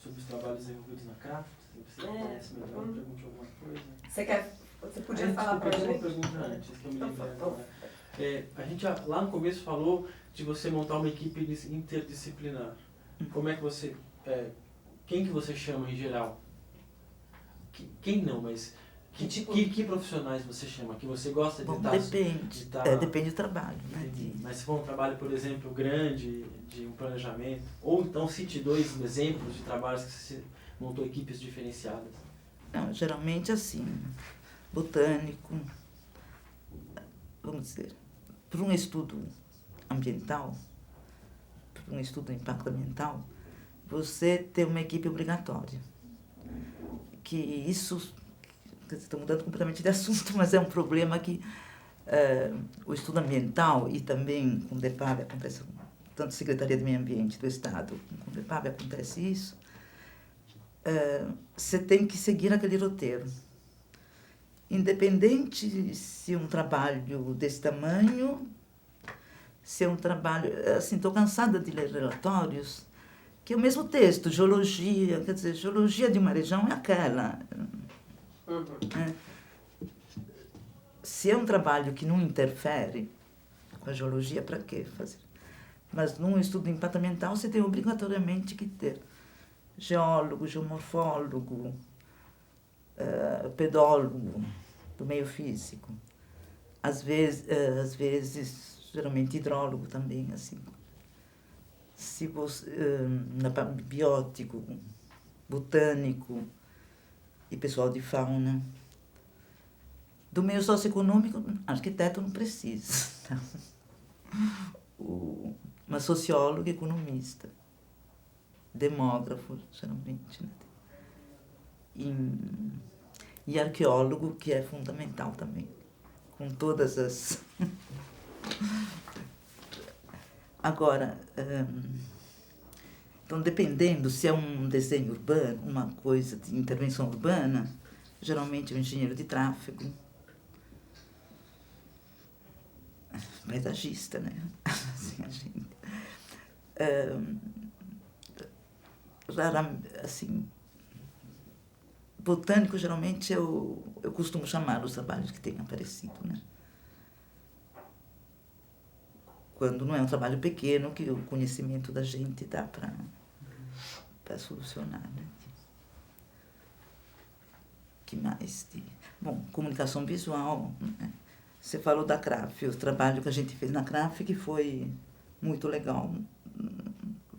sobre os trabalhos envolvidos na CRAFT, Você conhece melhor, pergunte alguma coisa. Você podia falar para a gente? Uma pergunta antes, que eu me lembrei Então, agora. A gente lá no começo falou de você montar uma equipe interdisciplinar. Como é que você... quem que você chama em geral? Quem não, mas... Que profissionais você chama? Que você gosta de estar... Depende. Depende do trabalho. Né? Mas se for um trabalho, por exemplo, grande, de um planejamento, ou então cite 2 exemplos de trabalhos que você montou equipes diferenciadas. Não, geralmente assim, botânico, vamos dizer, para um estudo ambiental, para um estudo de impacto ambiental, você tem uma equipe obrigatória. Que isso... Estou mudando completamente de assunto, mas é um problema que o estudo ambiental e também com o DEPAB acontece, tanto Secretaria de Meio Ambiente do Estado, com o DEPAB acontece isso, você tem que seguir aquele roteiro. Independente se um trabalho desse tamanho, se é um trabalho... Assim, estou cansada de ler relatórios, que é o mesmo texto, geologia, quer dizer, geologia de uma região é aquela... Se é um trabalho que não interfere com a geologia, para que fazer? Mas num estudo de impacto ambiental, você tem obrigatoriamente que ter geólogo, geomorfólogo, pedólogo do meio físico. Às vezes, geralmente hidrólogo também, assim. Se você, biótico, botânico, e pessoal de fauna. Do meio socioeconômico, arquiteto não precisa. Uma socióloga, economista, demógrafo, geralmente. Né? E arqueólogo, que é fundamental também, com todas as... Agora, então, dependendo se é um desenho urbano, uma coisa de intervenção urbana, geralmente é um engenheiro de tráfego, paisagista, né? Assim, a gente... assim, botânico, geralmente, eu costumo chamar os trabalhos que têm aparecido, né? Quando não é um trabalho pequeno, que o conhecimento da gente dá para solucionar, né? Que mais? Bom, comunicação visual, né? Você falou da CRAF, o trabalho que a gente fez na CRAF, que foi muito legal.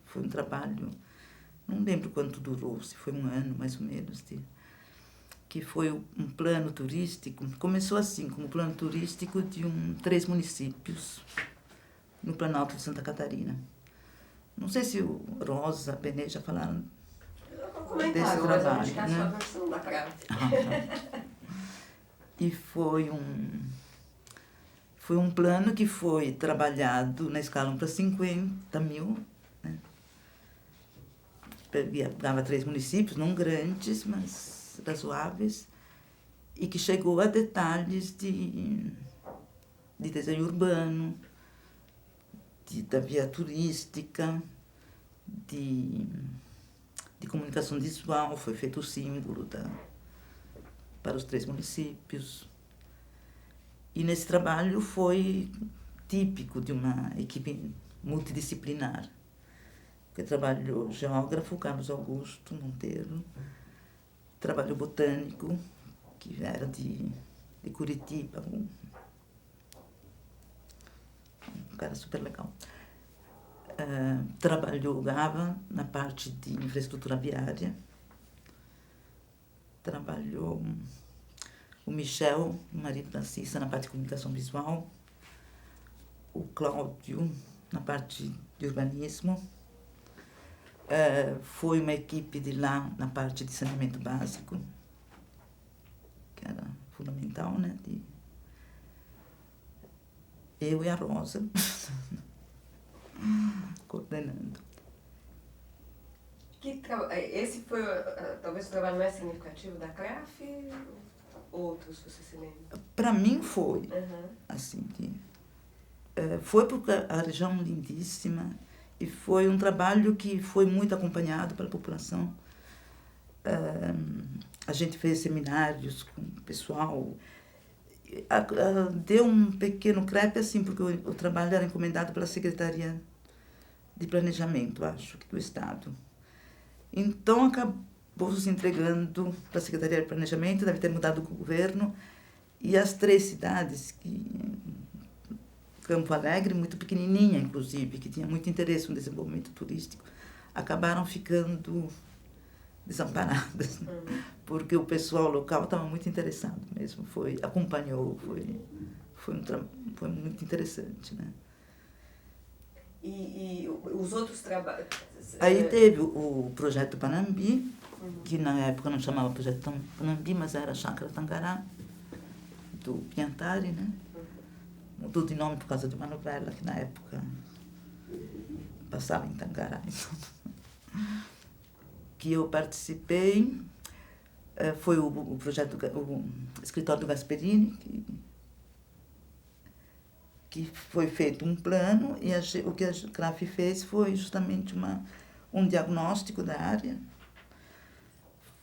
Foi um trabalho, não lembro quanto durou, se foi 1 ano, mais ou menos, que foi um plano turístico. Começou assim, como plano turístico de 3 municípios, no Planalto de Santa Catarina. Não sei se o Rosa, a Benê já falaram desse trabalho, né? E foi um plano que foi trabalhado na escala 1:50 mil, né? Pegava 3 municípios, não grandes, mas razoáveis, e que chegou a detalhes de desenho urbano, da via turística, de comunicação visual. Foi feito o símbolo para os 3 municípios. E nesse trabalho foi típico de uma equipe multidisciplinar. Porque trabalhou geógrafo, Carlos Augusto Monteiro, trabalhou botânico, que era de Curitiba, um cara super legal. Trabalhava na parte de infraestrutura viária. Trabalhou o Michel, o marido da Cissa, na parte de comunicação visual. O Cláudio, na parte de urbanismo. Foi uma equipe de lá na parte de saneamento básico, que era fundamental, né? Eu e a Rosa, coordenando. Esse foi talvez o trabalho mais significativo da CRAF? Outros, você se lembra? Para mim foi. Assim, foi porque a região é lindíssima e foi um trabalho que foi muito acompanhado pela população. A gente fez seminários com o pessoal. Deu um pequeno crepe, assim, porque o trabalho era encomendado pela Secretaria de Planejamento, acho, do Estado. Então, acabou se entregando para a Secretaria de Planejamento, deve ter mudado o governo, e as 3 cidades, Campo Alegre, muito pequenininha, inclusive, que tinha muito interesse no desenvolvimento turístico, acabaram ficando desamparadas, porque o pessoal local estava muito interessado mesmo, acompanhou, foi muito interessante, né? E os outros trabalhos... Aí teve o projeto Panambi, que na época não chamava projeto Panambi, mas era Chácara Tangará, do Pinhatari, né? Mudou de nome por causa de uma novela que na época passava em Tangará. Que eu participei, foi o projeto, o escritório do Gasperini, que foi feito um plano, e o que a CRAF fez foi justamente um diagnóstico da área.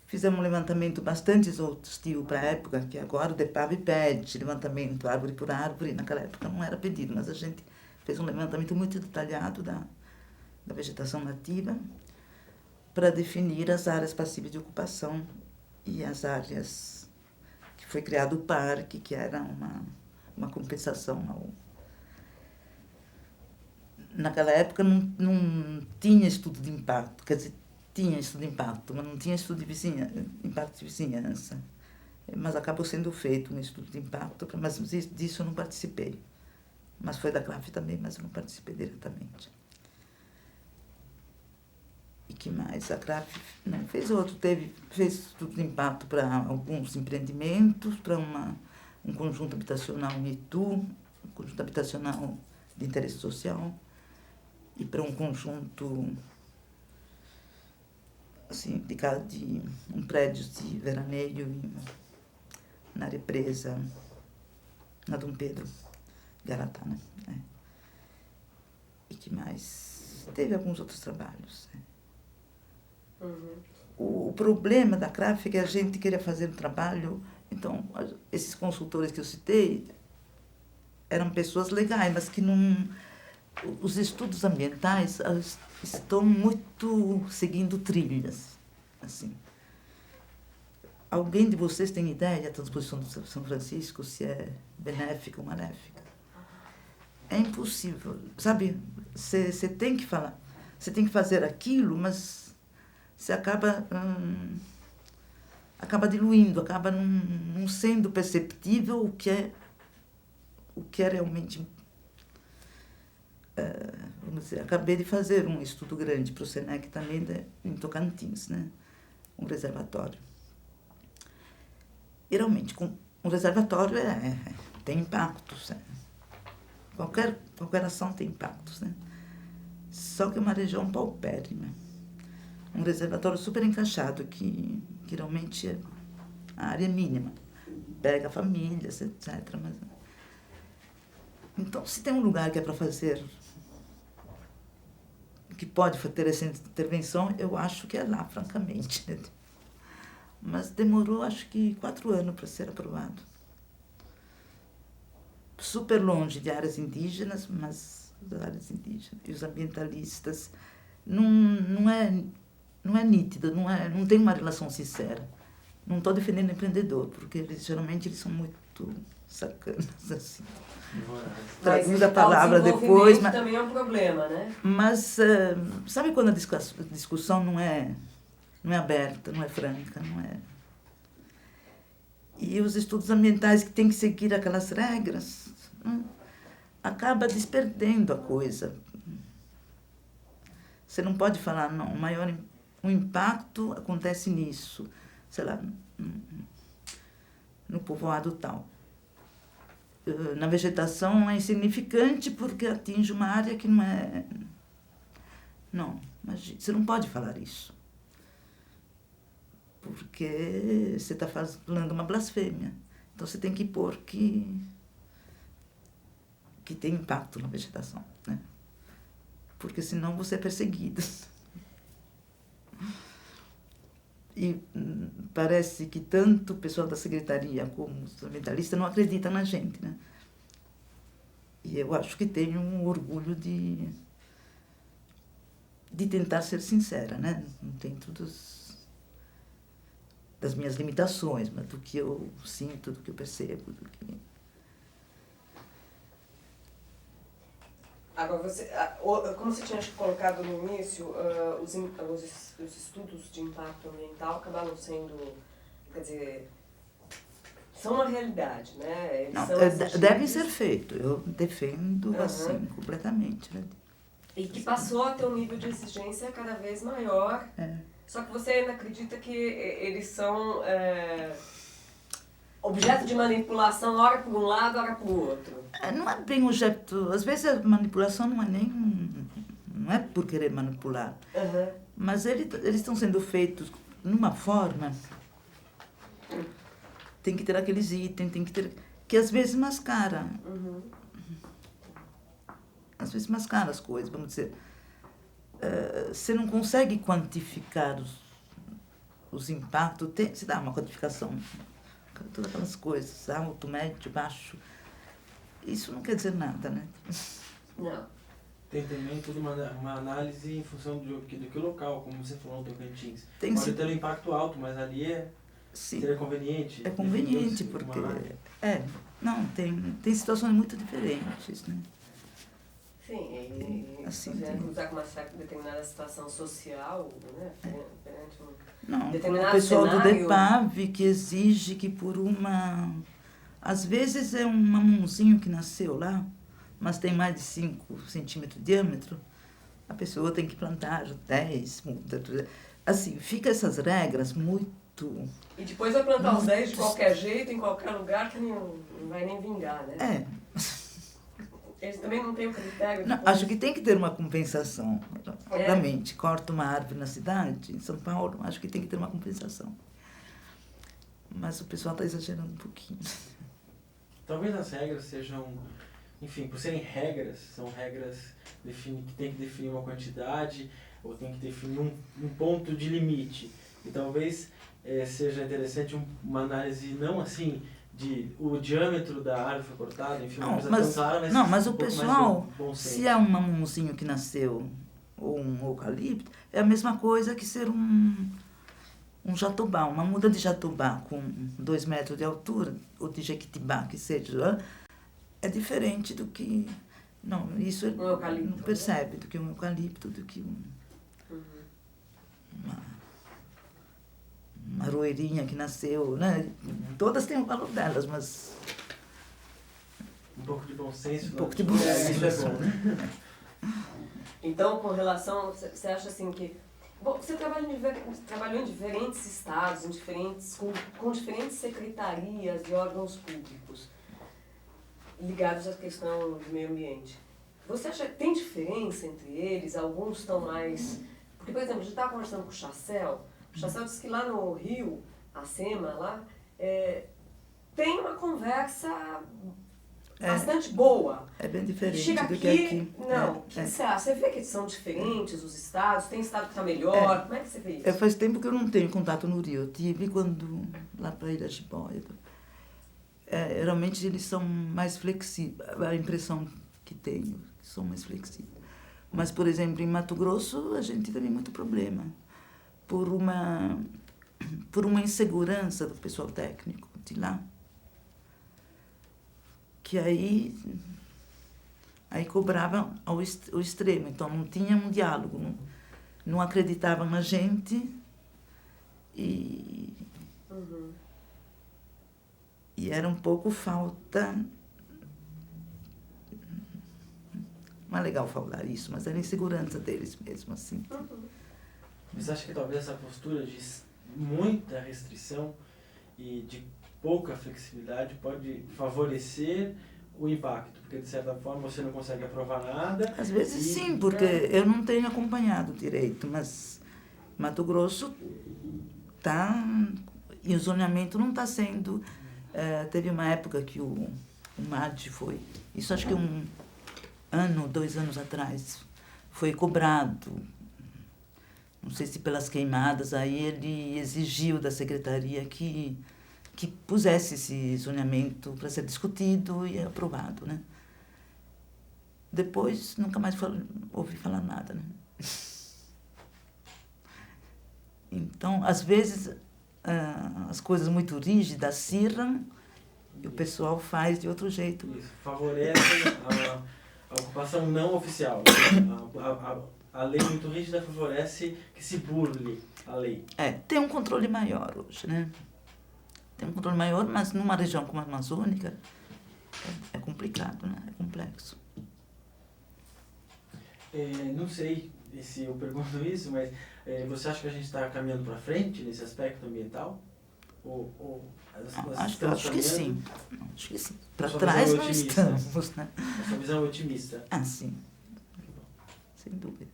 Fizemos um levantamento bastante exaustivo para a época, que agora o DEPAV pede levantamento árvore por árvore, naquela época não era pedido, mas a gente fez um levantamento muito detalhado da vegetação nativa para definir as áreas passíveis de ocupação e as áreas que foi criado o parque, que era uma compensação Naquela época não tinha estudo de impacto, quer dizer, tinha estudo de impacto, mas não tinha estudo de impacto de vizinhança. Mas acabou sendo feito um estudo de impacto, mas disso eu não participei. Mas foi da CRAF também, mas eu não participei diretamente. E que mais? A CRAF não, fez estudo de impacto para alguns empreendimentos, para um conjunto habitacional em Itu, um conjunto habitacional de interesse social, e para um conjunto assim, de um prédio de veraneio na represa, na Dom Pedro, Garatá, né? E que mais? Teve alguns outros trabalhos. O problema da CRAF é que a gente queria fazer um trabalho, então, esses consultores que eu citei eram pessoas legais, mas que não... Os estudos ambientais estão muito seguindo trilhas, assim. Alguém de vocês tem ideia da transposição do São Francisco, se é benéfica ou maléfica? É impossível, sabe? Você tem que falar, você tem que fazer aquilo, mas você acaba diluindo, acaba não sendo perceptível o que é realmente... vamos dizer, acabei de fazer um estudo grande para o SENEC também, em Tocantins, né? Um reservatório. E realmente, um reservatório tem impactos, né? Qualquer ação tem impactos, né? Só que é uma região paupérrima. Um reservatório super encaixado, que realmente a área é mínima. Pega famílias, etc. Mas... Então, se tem um lugar que é para fazer, que pode ter essa intervenção, eu acho que é lá, francamente. Né? Mas demorou, acho que 4 anos para ser aprovado. Super longe de áreas indígenas, mas das áreas indígenas. E os ambientalistas não é nítida, não tem uma relação sincera. Não estou defendendo o empreendedor, porque geralmente eles são muito sacanas, assim. Traduz a palavra depois. Mas também é um problema, né? Mas sabe quando a discussão não é aberta, não é franca, não é... E os estudos ambientais que têm que seguir aquelas regras, acaba desperdendo a coisa. Você não pode falar, não, o impacto acontece nisso, sei lá, no povoado tal. Na vegetação é insignificante porque atinge uma área que não é... Não, imagina, você não pode falar isso. Porque você está falando uma blasfêmia. Então você tem que pôr que tem impacto na vegetação, né? Porque senão você é perseguido. E parece que tanto o pessoal da secretaria como os ambientalistas não acreditam na gente, né? E eu acho que tenho um orgulho de tentar ser sincera, né? Dentro das minhas limitações, mas do que eu sinto, do que eu percebo, do que... Agora, como você tinha colocado no início, os estudos de impacto ambiental acabaram sendo, quer dizer, são uma realidade, né? Eles Não, são deve exigidos. ser feito, eu defendo assim, completamente, né? E que passou a ter um nível de exigência cada vez maior. Só que você ainda acredita que eles são objeto de manipulação, ora por um lado, ora por outro. Não é bem objeto, às vezes a manipulação não é nem, não é por querer manipular, mas eles estão sendo feitos numa forma, tem que ter aqueles itens, tem que ter, que às vezes mascara. Às vezes mascara as coisas, vamos dizer. Você não consegue quantificar os impactos, se dá uma quantificação, todas aquelas coisas, alto, médio, baixo. Isso não quer dizer nada, né? Não. Tem também toda uma análise em função do que o local, como você falou no Tocantins. Tem Pode sim. ter um impacto alto, mas ali seria conveniente. É conveniente, porque... não, tem situações muito diferentes, né? Sim, e assim, cruzar com uma certa determinada situação social, né? Perante não, determinado o pessoal cenário. do DEPAV que exige que por uma... Às vezes é um mamãozinho que nasceu lá, mas tem mais de 5 centímetros de diâmetro, a pessoa tem que plantar 10, assim, fica essas regras muito... E depois vai plantar os 10 de qualquer jeito, em qualquer lugar, que não vai nem vingar, né? Eles também não têm o critério. Não, acho que tem que ter uma compensação, obviamente. Corta uma árvore na cidade, em São Paulo, acho que tem que ter uma compensação. Mas o pessoal está exagerando um pouquinho. Talvez as regras sejam, enfim, por serem regras, são regras que tem que definir uma quantidade ou tem que definir um ponto de limite. E talvez seja interessante uma análise não assim de o diâmetro da árvore foi cortado, enfim, mas o pessoal, se é um mamãozinho que nasceu ou um eucalipto, é a mesma coisa que ser um jatobá, uma muda de jatobá com 2 metros de altura, ou de jequitibá, que seja, é diferente do que... Não, isso um eucalipto, não percebe, do que um eucalipto, do que uma roeirinha que nasceu, né? Todas têm o valor delas, mas... Um pouco de bom senso. Um pouco de bom senso. Isso é bom, né? Então, com relação... Você acha assim que... Bom, você trabalhou em diferentes estados, com diferentes secretarias e órgãos públicos ligados à questão do meio ambiente. Você acha que tem diferença entre eles? Alguns estão mais... Porque, por exemplo, a gente estava conversando com o Chassel. O Chassel disse que lá no Rio, a SEMA, lá, tem uma conversa bastante boa. É bem diferente Chega do que aqui. Não, o que você acha? Você vê que são diferentes os estados? Tem estado que está melhor? Como é que você vê isso? Faz tempo que eu não tenho contato no Rio. Eu tive quando, lá para a Ilha de Boia. Geralmente eles são mais flexíveis. A impressão que tenho, que são mais flexíveis. Mas, por exemplo, em Mato Grosso, a gente teve muito problema. Por uma insegurança do pessoal técnico de lá. Que aí cobravam ao extremo. Então, não tinha um diálogo. Não acreditavam na gente. E era um pouco falta... Não é legal falar isso, mas era insegurança deles mesmo, assim. Você acha que talvez essa postura de muita restrição e de pouca flexibilidade pode favorecer o impacto? Porque, de certa forma, você não consegue aprovar nada. Às vezes sim, porque eu não tenho acompanhado direito, mas Mato Grosso está... E o zoneamento não está sendo... teve uma época que o MAD foi... Isso acho que 2 anos atrás, foi cobrado não sei se pelas queimadas, aí ele exigiu da secretaria que pusesse esse zoneamento para ser discutido e aprovado, né? Depois, nunca mais ouvi falar nada, né? Então, às vezes, as coisas muito rígidas acirram e o pessoal faz de outro jeito. Isso, favorece a ocupação não oficial. A lei muito rígida favorece que se burle a lei. Tem um controle maior hoje, né? Tem um controle maior, mas numa região como a Amazônica é complicado, né? É complexo. Não sei se eu pergunto isso, mas você acha que a gente está caminhando para frente nesse aspecto ambiental? Acho que sim. Acho que sim. Para trás não estamos, né? A sua visão é otimista? Sim. Sem dúvida.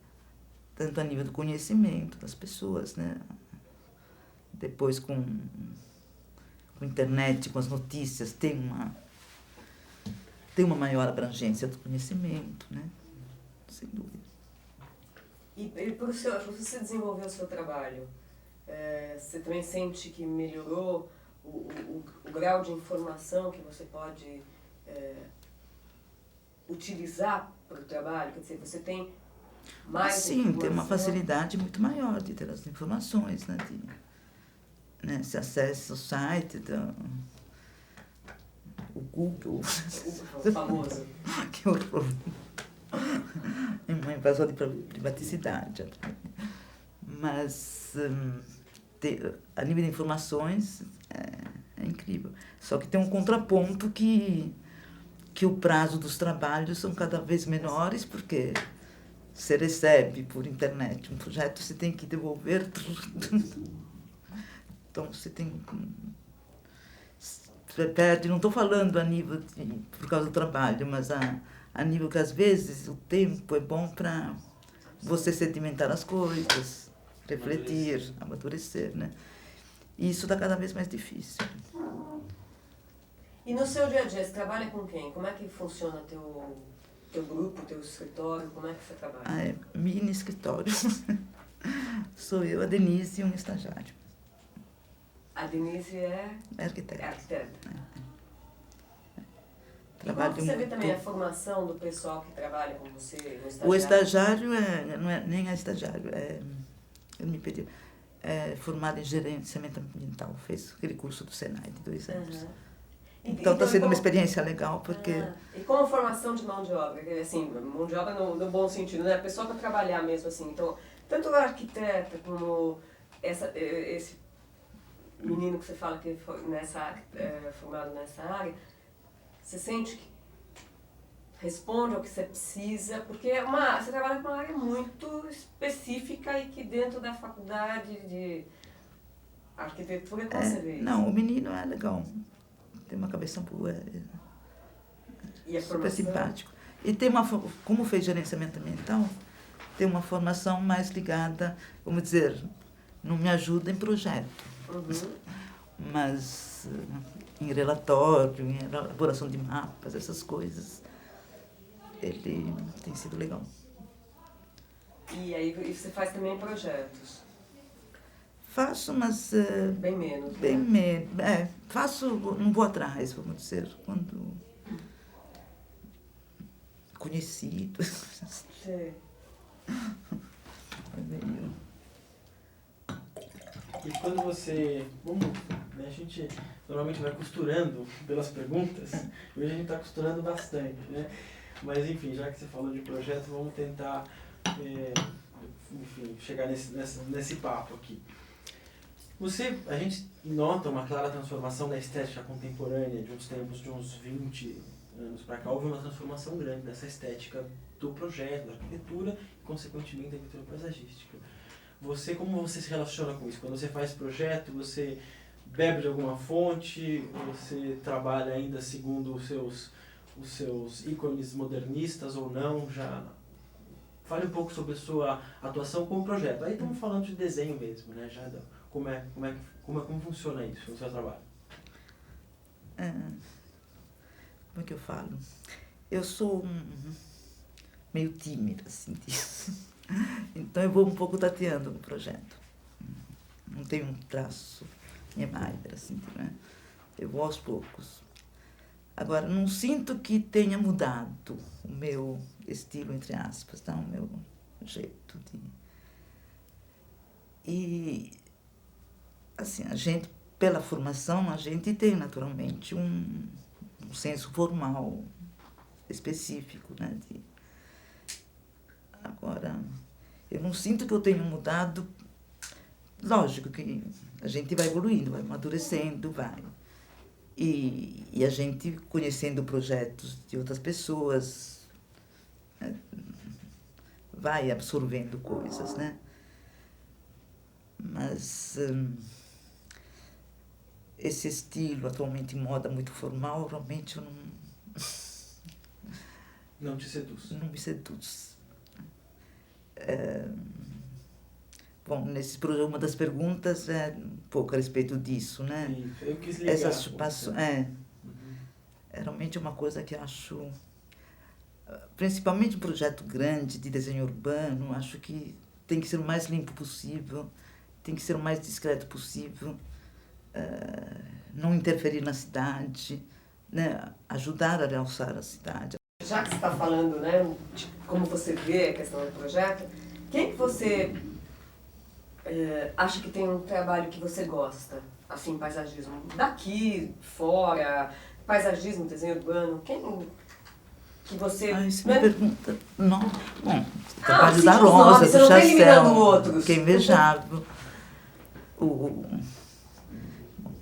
Tanto a nível do conhecimento das pessoas, né? Depois com a internet, com as notícias, tem uma maior abrangência do conhecimento, né? Sem dúvida. E por você desenvolver o seu trabalho, você também sente que melhorou o grau de informação que você pode utilizar para o trabalho? Quer dizer, você tem mais sim, tem uma facilidade muito maior de ter as informações, né? Né? Se acessa o site o Google. O famoso. Que horror. É uma invasão de privaticidade. Mas a nível de informações é incrível. Só que tem um contraponto que o prazo dos trabalhos são cada vez menores, porque você recebe por internet um projeto, você tem que devolver tudo. Então você tem... Você perde, não estou falando a nível por causa do trabalho, mas a nível que às vezes o tempo é bom para você sedimentar as coisas, refletir, amadurecer, né? E isso está cada vez mais difícil. E no seu dia a dia, você trabalha com quem? Como é que funciona teu grupo, teu escritório? Como é que você trabalha? Mini escritório. Sou eu, a Denise e um estagiário. A Denise é arquiteta. Arquiteta. E Trabalho como você vê muito... também a formação do pessoal que trabalha com você, no estagiário? O estagiário não é nem estagiário, ele me pediu, é formado em gerenciamento ambiental, fez aquele curso do Senai de 2 anos. Uhum. Então está sendo uma experiência legal, porque... E como formação de mão de obra? Assim, mão de obra no bom sentido, né? A pessoa para trabalhar mesmo assim. Então, tanto a arquiteta como esse menino que você fala que foi formado nessa área, você sente que responde ao que você precisa, porque você trabalha com uma área muito específica e que dentro da faculdade de arquitetura, como você vê isso? Não, o menino é legal, tem uma cabeça boa, E a super formação? simpático. E tem como fez gerenciamento ambiental, tem uma formação mais ligada, vamos dizer, não me ajuda em projeto, mas em relatório, em elaboração de mapas, essas coisas, ele tem sido legal. E aí você faz também projetos? Faço, mas... bem menos. Bem menos. Faço, não vou atrás, vamos dizer, quando... Conhecido. Sim. E quando você... a gente normalmente vai costurando pelas perguntas, e hoje a gente está costurando bastante, né? Mas, enfim, já que você falou de projeto, vamos tentar, chegar nesse papo aqui. A gente nota uma clara transformação da estética contemporânea de uns tempos, de uns 20 anos para cá. Houve uma transformação grande nessa estética do projeto, da arquitetura e, consequentemente, da arquitetura paisagística. Como você se relaciona com isso? Quando você faz projeto, você bebe de alguma fonte? Você trabalha ainda segundo os seus ícones modernistas ou não? Fale um pouco sobre a sua atuação como projeto. Aí estamos falando de desenho mesmo, né? Como funciona isso no seu trabalho? Como é que eu falo? Eu sou meio tímida, assim, disso. Então eu vou um pouco tateando no projeto. Não tenho um traço Niemeyer, assim, né? Eu vou aos poucos. Agora, não sinto que tenha mudado o meu estilo, entre aspas, tá? O meu jeito de... E, assim, a gente, pela formação, a gente tem naturalmente um senso formal específico, né? Agora, eu não sinto que eu tenha mudado. Lógico que a gente vai evoluindo, vai amadurecendo, vai. E a gente conhecendo projetos de outras pessoas, né? Vai absorvendo coisas, né? Mas esse estilo atualmente em moda muito formal, realmente eu não... Não te seduz? Não me seduz. Bom, nesse programa, uma das perguntas é um pouco a respeito disso, né? Sim, eu quis ligar. Essas é realmente uma coisa que eu acho, principalmente um projeto grande de desenho urbano, acho que tem que ser o mais limpo possível, tem que ser o mais discreto possível, não interferir na cidade, né? Ajudar a realçar a cidade. Já que você está falando, né, de como você vê a questão do projeto, quem que você acha que tem um trabalho que você gosta, assim, paisagismo, daqui, fora, paisagismo, desenho urbano, quem que você... Isso me pergunta... Não, bom, o trabalho sim, da Rosa, você do não está eliminando Chastel, outros. que é invejável.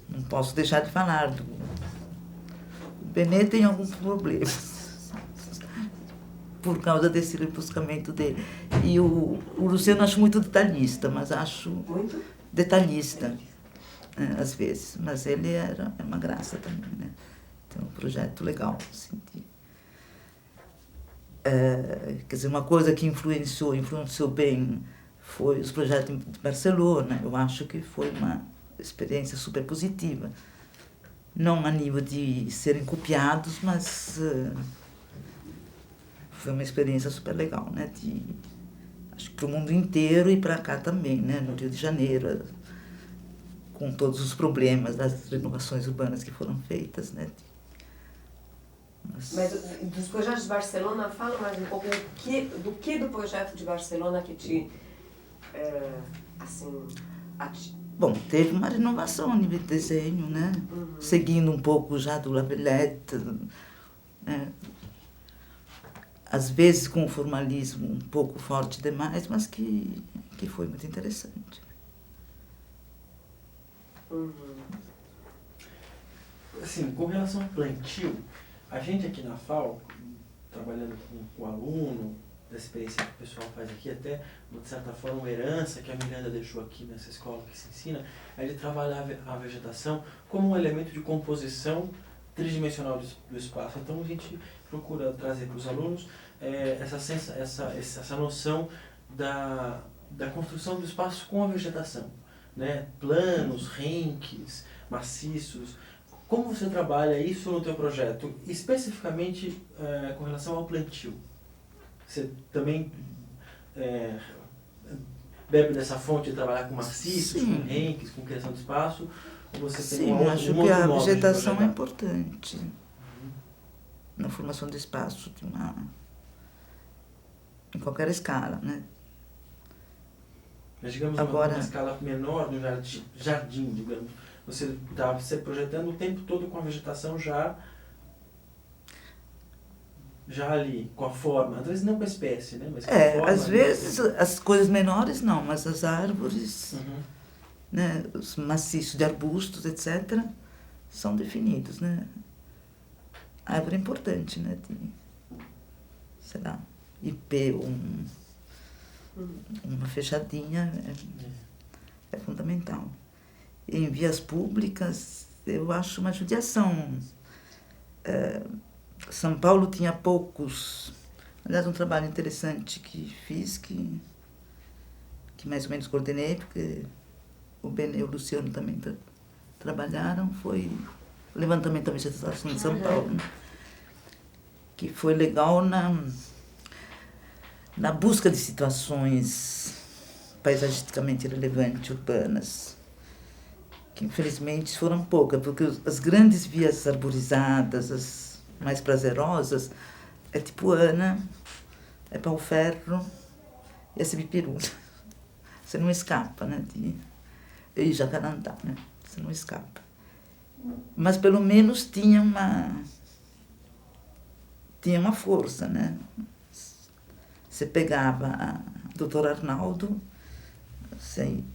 Não posso deixar de falar do... O Benê tem alguns problemas por causa desse rebuscamento dele. E o Luciano acho muito detalhista, mas acho... Muito? Detalhista, às vezes. Mas ele é uma graça também, né? Tem um projeto legal, assim, quer dizer, uma coisa que influenciou bem foi os projetos de Barcelona. Eu acho que foi uma experiência super positiva. Não a nível de serem copiados, mas foi uma experiência super legal, né? Acho que para o mundo inteiro e para cá também, né? No Rio de Janeiro, com todos os problemas das renovações urbanas que foram feitas, né? Mas dos projetos de Barcelona, fala mais um pouco do projeto de Barcelona que te, assim... Bom, teve uma renovação a nível de desenho, né? Uhum. Seguindo um pouco já do Lavalette, né? Às vezes com um formalismo um pouco forte demais, mas que foi muito interessante. Uhum. Assim, com relação ao plantio, a gente aqui na FAO, trabalhando com o aluno, da experiência que o pessoal faz aqui, até, de certa forma, uma herança que a Miranda deixou aqui nessa escola que se ensina, é de trabalhar a vegetação como um elemento de composição tridimensional do espaço. Então, a gente procura trazer para os alunos essa noção da construção do espaço com a vegetação, né? Planos, renques, maciços. Como você trabalha isso no teu projeto, especificamente com relação ao plantio? Você também bebe dessa fonte de trabalhar com maciços, Sim. com renques, com criação de espaço? Ou você tem Sim, acho que a vegetação é importante importante na formação de espaço em qualquer escala, né? Mas, digamos, agora, uma escala menor, no jardim, digamos, você está se projetando o tempo todo com a vegetação já ali, com a forma, às vezes não com a espécie, né? Mas com a forma, às vezes as coisas menores não, mas as árvores, né, os maciços de arbustos, etc., são definidos, né? A árvore é importante, né? Sei lá, IP, uma fechadinha é fundamental. Em vias públicas, eu acho uma judiação. São Paulo tinha poucos... Aliás, um trabalho interessante que fiz, que mais ou menos coordenei, porque o Benê e o Luciano também trabalharam, foi o levantamento da vegetação de São Paulo, né? Que foi legal na busca de situações paisagisticamente relevantes, urbanas, que infelizmente foram poucas, porque as grandes vias arborizadas, as mais prazerosas, é tipo Ana, é Pau-Ferro e a Cibipiru. Você não escapa, né? E Jacarandá, né? Você não escapa. Mas pelo menos tinha uma força, né? Você pegava a doutora Arnaldo,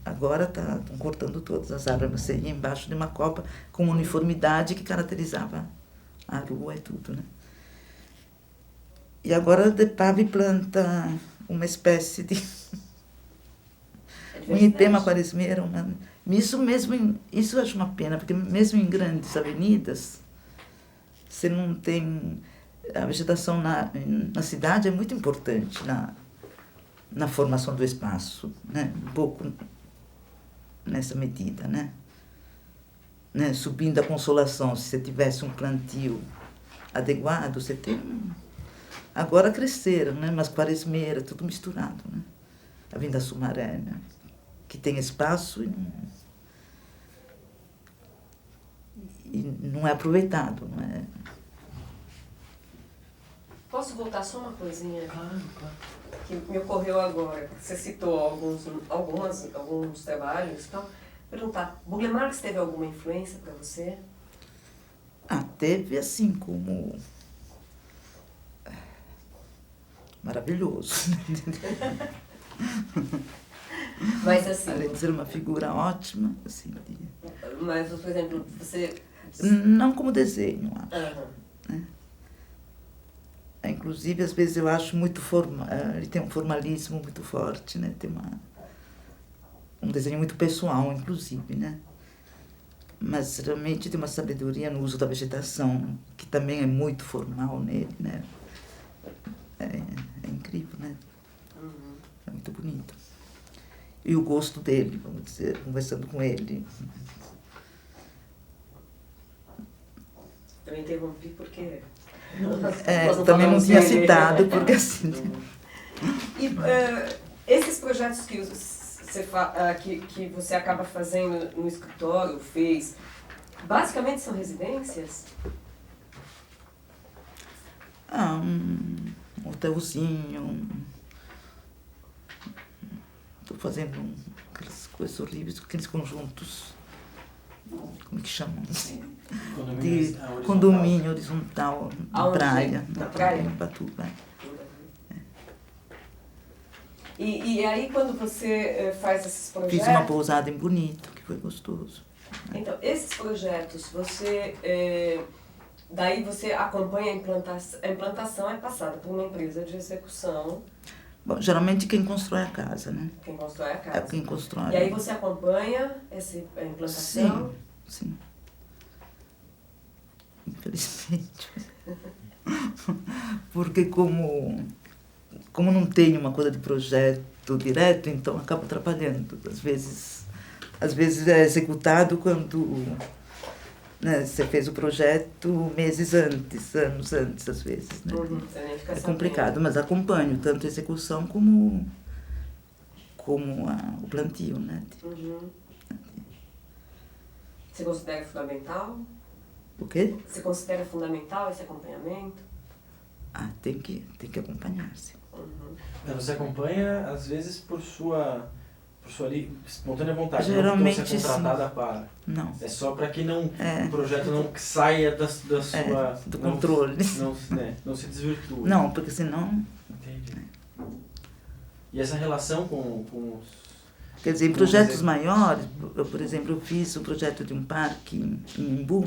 agora estão cortando todas as árvores, você ia embaixo de uma copa com uma uniformidade que caracterizava a rua e tudo, né? E agora de Pave planta uma espécie de um Ipema quaresmeira, isso eu acho uma pena, porque mesmo em grandes avenidas, você não tem... A vegetação na cidade é muito importante na formação do espaço, né? Um pouco nessa medida, né? Subindo a Consolação, se você tivesse um plantio adequado, você tem... Agora cresceram, né? Mas Quaresmeira, tudo misturado, né? A Vinda Sumaré, né? Que tem espaço e não é aproveitado, não é? Posso voltar só uma coisinha? Claro. Que me ocorreu agora. Você citou alguns trabalhos e tal. Perguntar, Burle Marx teve alguma influência para você? Teve assim como... maravilhoso. Mas assim... Além de ser uma figura ótima, assim... Mas, por exemplo, você... Não como desenho, acho. Uhum. Né? Inclusive, às vezes eu acho muito ele tem um formalismo muito forte, né? Tem um desenho muito pessoal, inclusive, né? Mas realmente tem uma sabedoria no uso da vegetação, que também é muito formal nele, né? É incrível, né? Uhum. É muito bonito. E o gosto dele, vamos dizer, conversando com ele. Eu interrompi porque... também não tinha citado, porque assim... E esses projetos que você acaba fazendo no escritório, fez, basicamente são residências? Um hotelzinho. Estou fazendo aquelas coisas horríveis, aqueles conjuntos, como é que chamam? De condomínio horizontal na praia. Na praia? Em Ubatuba. E aí quando você faz esses projetos... Fiz uma pousada em Bonito, que foi gostoso. Então, esses projetos, daí você acompanha a implantação. A implantação é passada por uma empresa de execução. Bom, geralmente quem constrói a casa, né? Quem constrói a casa. É quem constrói. E aí você acompanha a implantação? Sim. Infelizmente. Porque como não tem uma coisa de projeto direto, então acaba atrapalhando. Às vezes é executado quando, né, você fez o projeto meses antes, anos antes, às vezes. Né? Uhum, você nem fica é complicado, mas acompanho tanto a execução como o plantio. Né? Uhum. Você considera fundamental? O quê? Você considera fundamental esse acompanhamento? Tem que acompanhar-se. Uhum. Você acompanha, às vezes, por sua espontânea vontade, geralmente, não ser contratada para. Não. É só para que o projeto não saia da sua... do controle. Não se desvirtue. Não, porque senão... Entendi. E essa relação com os... Quer dizer, em projetos maiores, por exemplo, eu fiz o projeto de um parque em Imbu,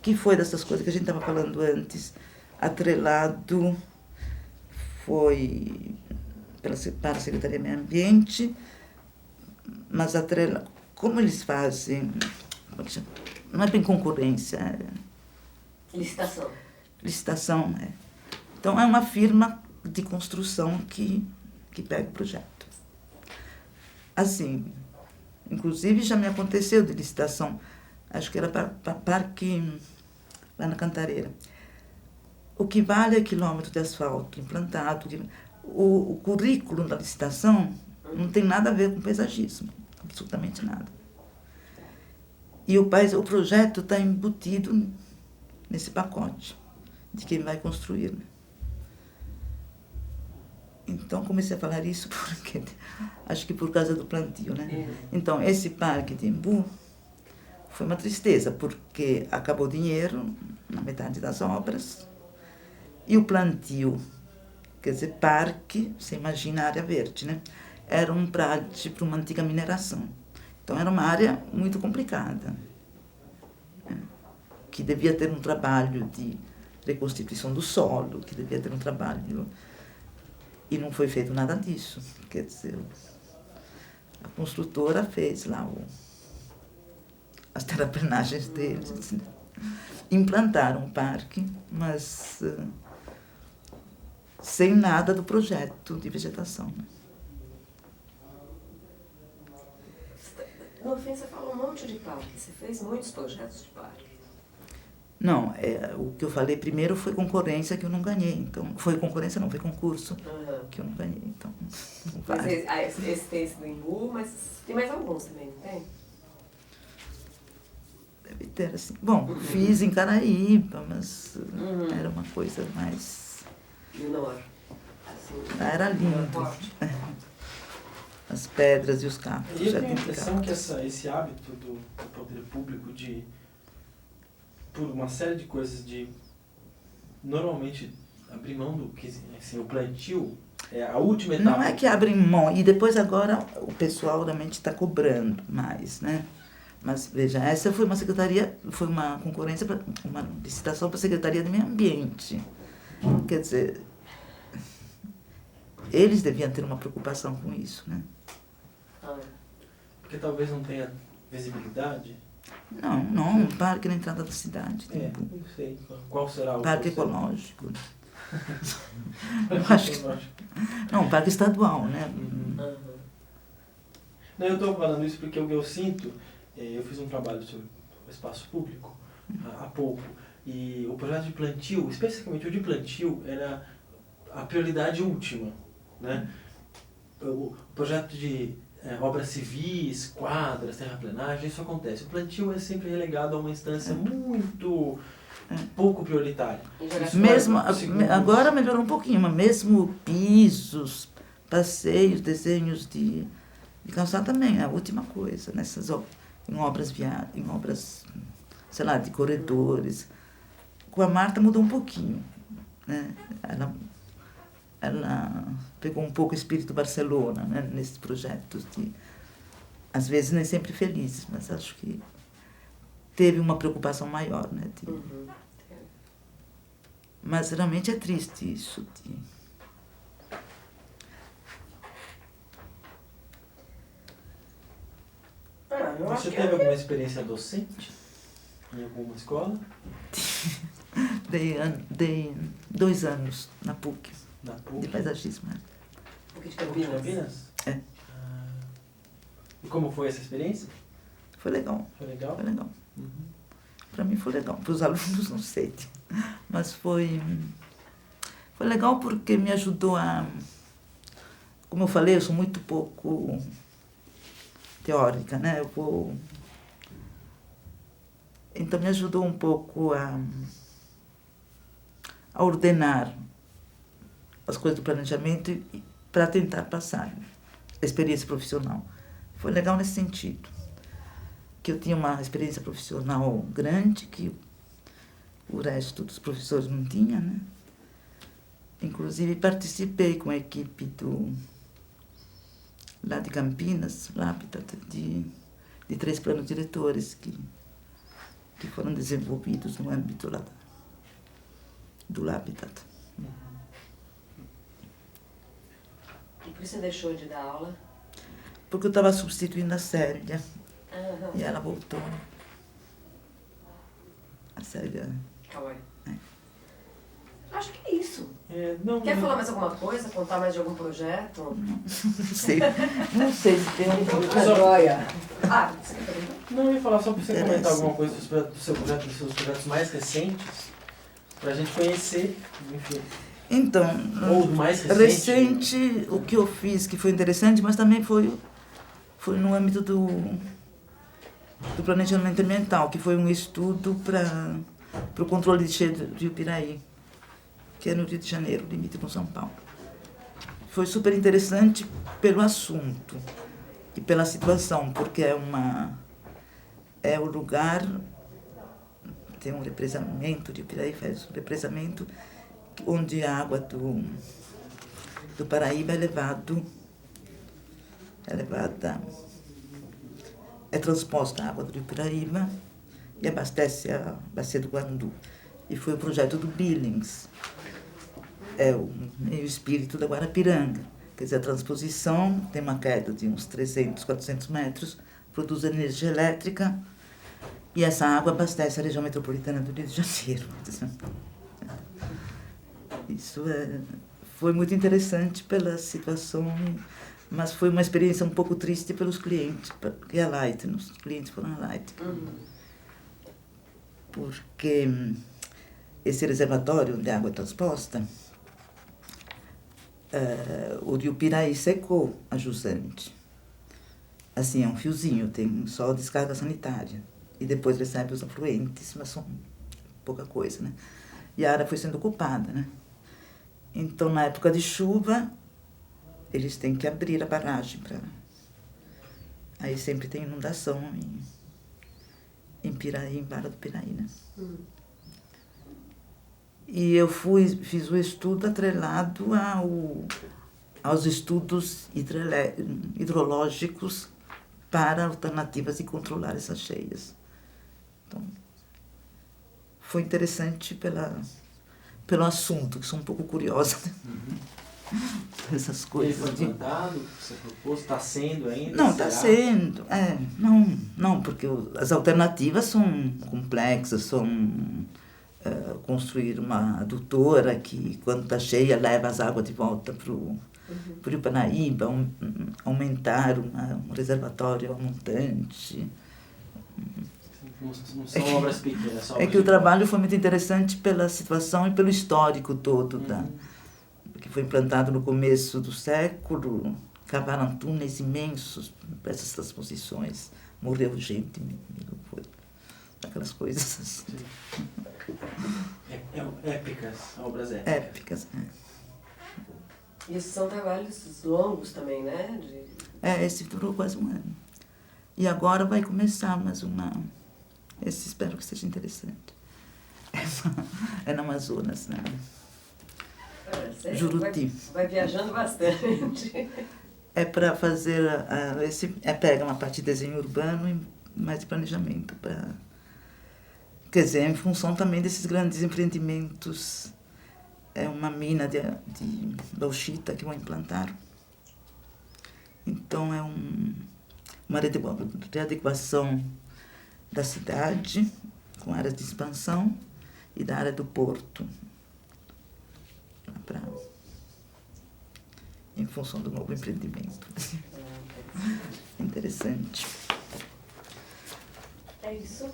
que foi dessas coisas que a gente estava falando antes, atrelado, foi para a Secretaria do Meio Ambiente, mas como eles fazem, não é bem concorrência, é licitação, né? Então é uma firma de construção que pega o projeto. Assim, inclusive já me aconteceu de licitação, acho que era para parque lá na Cantareira. O que vale é quilômetro de asfalto implantado, o currículo da licitação não tem nada a ver com paisagismo, absolutamente nada. E o projeto está embutido nesse pacote de quem vai construir. Né? Então, comecei a falar isso porque, acho que por causa do plantio, né? Então, esse parque de Embu foi uma tristeza, porque acabou o dinheiro na metade das obras e o plantio, quer dizer, parque, você imagina a área verde, né? Era um prédio para uma antiga mineração. Então, era uma área muito complicada, né? Que devia ter um trabalho de reconstituição do solo, que devia ter um trabalho... E não foi feito nada disso. Quer dizer, a construtora fez lá as terraplanagens deles. Assim. Implantaram o parque, mas sem nada do projeto de vegetação. Né? No fim, você falou um monte de parque. Você fez muitos projetos de parque. Não, o que eu falei primeiro foi concorrência que eu não ganhei. Então, foi concorrência, não, foi concurso que eu não ganhei. Então, não vale. Mas esse tem esse do Embu, mas tem mais alguns também, não tem? Deve ter, assim. Bom, fiz em Caraíba, mas era uma coisa mais... Menor. Assim, era lindo. As pedras e os carros. E eu tenho a impressão que esse hábito do poder público de... por uma série de coisas de normalmente abrir mão do que assim, o plantio é a última etapa. Não é que abrem mão, e depois agora o pessoal realmente está cobrando mais, né? Mas veja, essa foi uma concorrência, uma licitação para a Secretaria de Meio Ambiente. Quer dizer, eles deviam ter uma preocupação com isso, né? Porque talvez não tenha visibilidade. Não, um parque na entrada da cidade. Não sei. Qual será o parque ecológico. Acho que... Não, um parque estadual, né? Não, eu estou falando isso porque o que eu sinto, eu fiz um trabalho sobre o espaço público há pouco, e o projeto de plantio, especificamente o de plantio, era a prioridade última, né? O projeto de obras civis, quadras, terraplenagem, isso acontece. O plantio é sempre relegado a uma instância muito pouco prioritária. Mesmo, agora melhorou um pouquinho, mas mesmo pisos, passeios, desenhos de calçada também é a última coisa, em obras sei lá, de corredores. Com a Marta mudou um pouquinho, né? Ela pegou um pouco o espírito Barcelona, né, nesses projetos, às vezes nem sempre felizes, mas acho que teve uma preocupação maior. Né, mas realmente é triste isso. Você teve alguma experiência docente em alguma escola? Dei 2 anos na PUC. Na PUC? De paisagismo. PUC de Campinas? É. E como foi essa experiência? Foi legal. Foi legal? Foi legal. Para mim foi legal. Para os alunos não sei. Mas foi legal porque me ajudou a... Como eu falei, eu sou muito pouco teórica, né? Então me ajudou um pouco a ordenar as coisas do planejamento para tentar passar a experiência profissional. Foi legal nesse sentido, que eu tinha uma experiência profissional grande, que o resto dos professores não tinha, né? Inclusive participei com a equipe lá de Campinas, L'Habitat, de 3 planos diretores que foram desenvolvidos no âmbito lá do L'Habitat. E por isso você deixou de dar aula? Porque eu estava substituindo a Célia. E ela voltou. A Célia... Calma aí. Acho que é isso. Quer falar mais alguma coisa? Contar mais de algum projeto? Não sei se tem um... Joia. Você quer perguntar? Não, eu ia falar só para você comentar alguma coisa do seu projeto, dos seus projetos mais recentes, para a gente conhecer, enfim. Então, Ou do mais recente? recente, o que eu fiz que foi interessante, mas também foi no âmbito do planejamento ambiental, que foi um estudo para o controle de enchente do Rio Piraí, que é no Rio de Janeiro, limite com São Paulo. Foi super interessante pelo assunto e pela situação, porque é o lugar, tem um represamento, de Piraí faz um represamento onde a água do Paraíba é transposta a água do Rio Piraíba e abastece a bacia do Guandu. E foi o projeto do Billings, é o meio espírito da Guarapiranga. Quer dizer, a transposição tem uma queda de uns 300, 400 metros, produz energia elétrica e essa água abastece a região metropolitana do Rio de Janeiro. Isso foi muito interessante pela situação, mas foi uma experiência um pouco triste pelos clientes, porque a Light, os clientes foram a Light. Porque esse reservatório de água transposta, o Rio Piraí secou a jusante. Assim, é um fiozinho, tem só descarga sanitária. E depois recebe os afluentes, mas são pouca coisa, né? E a área foi sendo ocupada, né? Então, na época de chuva, eles têm que abrir a barragem para... Aí sempre tem inundação em Piraí, em Barra do Piraí, né? E eu fiz o estudo atrelado aos estudos hidrológicos para alternativas de controlar essas cheias. Então, foi interessante pelo assunto, que sou um pouco curiosa, né? Essas coisas. Ele foi plantado, você propôs, está sendo ainda? Não, está sendo. Não, porque as alternativas são complexas, são construir uma adutora que, quando está cheia, leva as águas de volta para o Rio Parnaíba, aumentar um reservatório montante. Não são obras pequenas, são obras É que o trabalho foi muito interessante pela situação e pelo histórico todo, porque foi implantado no começo do século, cavaram túneis imensos para essas transposições, morreu gente, foi aquelas coisas assim. Épicas, obras épicas. Épicas, E esses são trabalhos longos também, né? Esse durou quase um ano. E agora vai começar mais uma... Esse espero que seja interessante. É no Amazonas, né? Juruti. Vai viajando bastante. É para fazer... pega uma parte de desenho urbano e mais de planejamento. Quer dizer, em função também desses grandes empreendimentos. É uma mina de bauxita que vão implantar. Então, é uma readequação da cidade, com áreas de expansão, e da área do porto, em função do novo empreendimento. Interessante. É isso.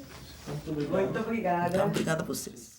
Muito obrigado. Muito obrigada. Então, obrigada a vocês.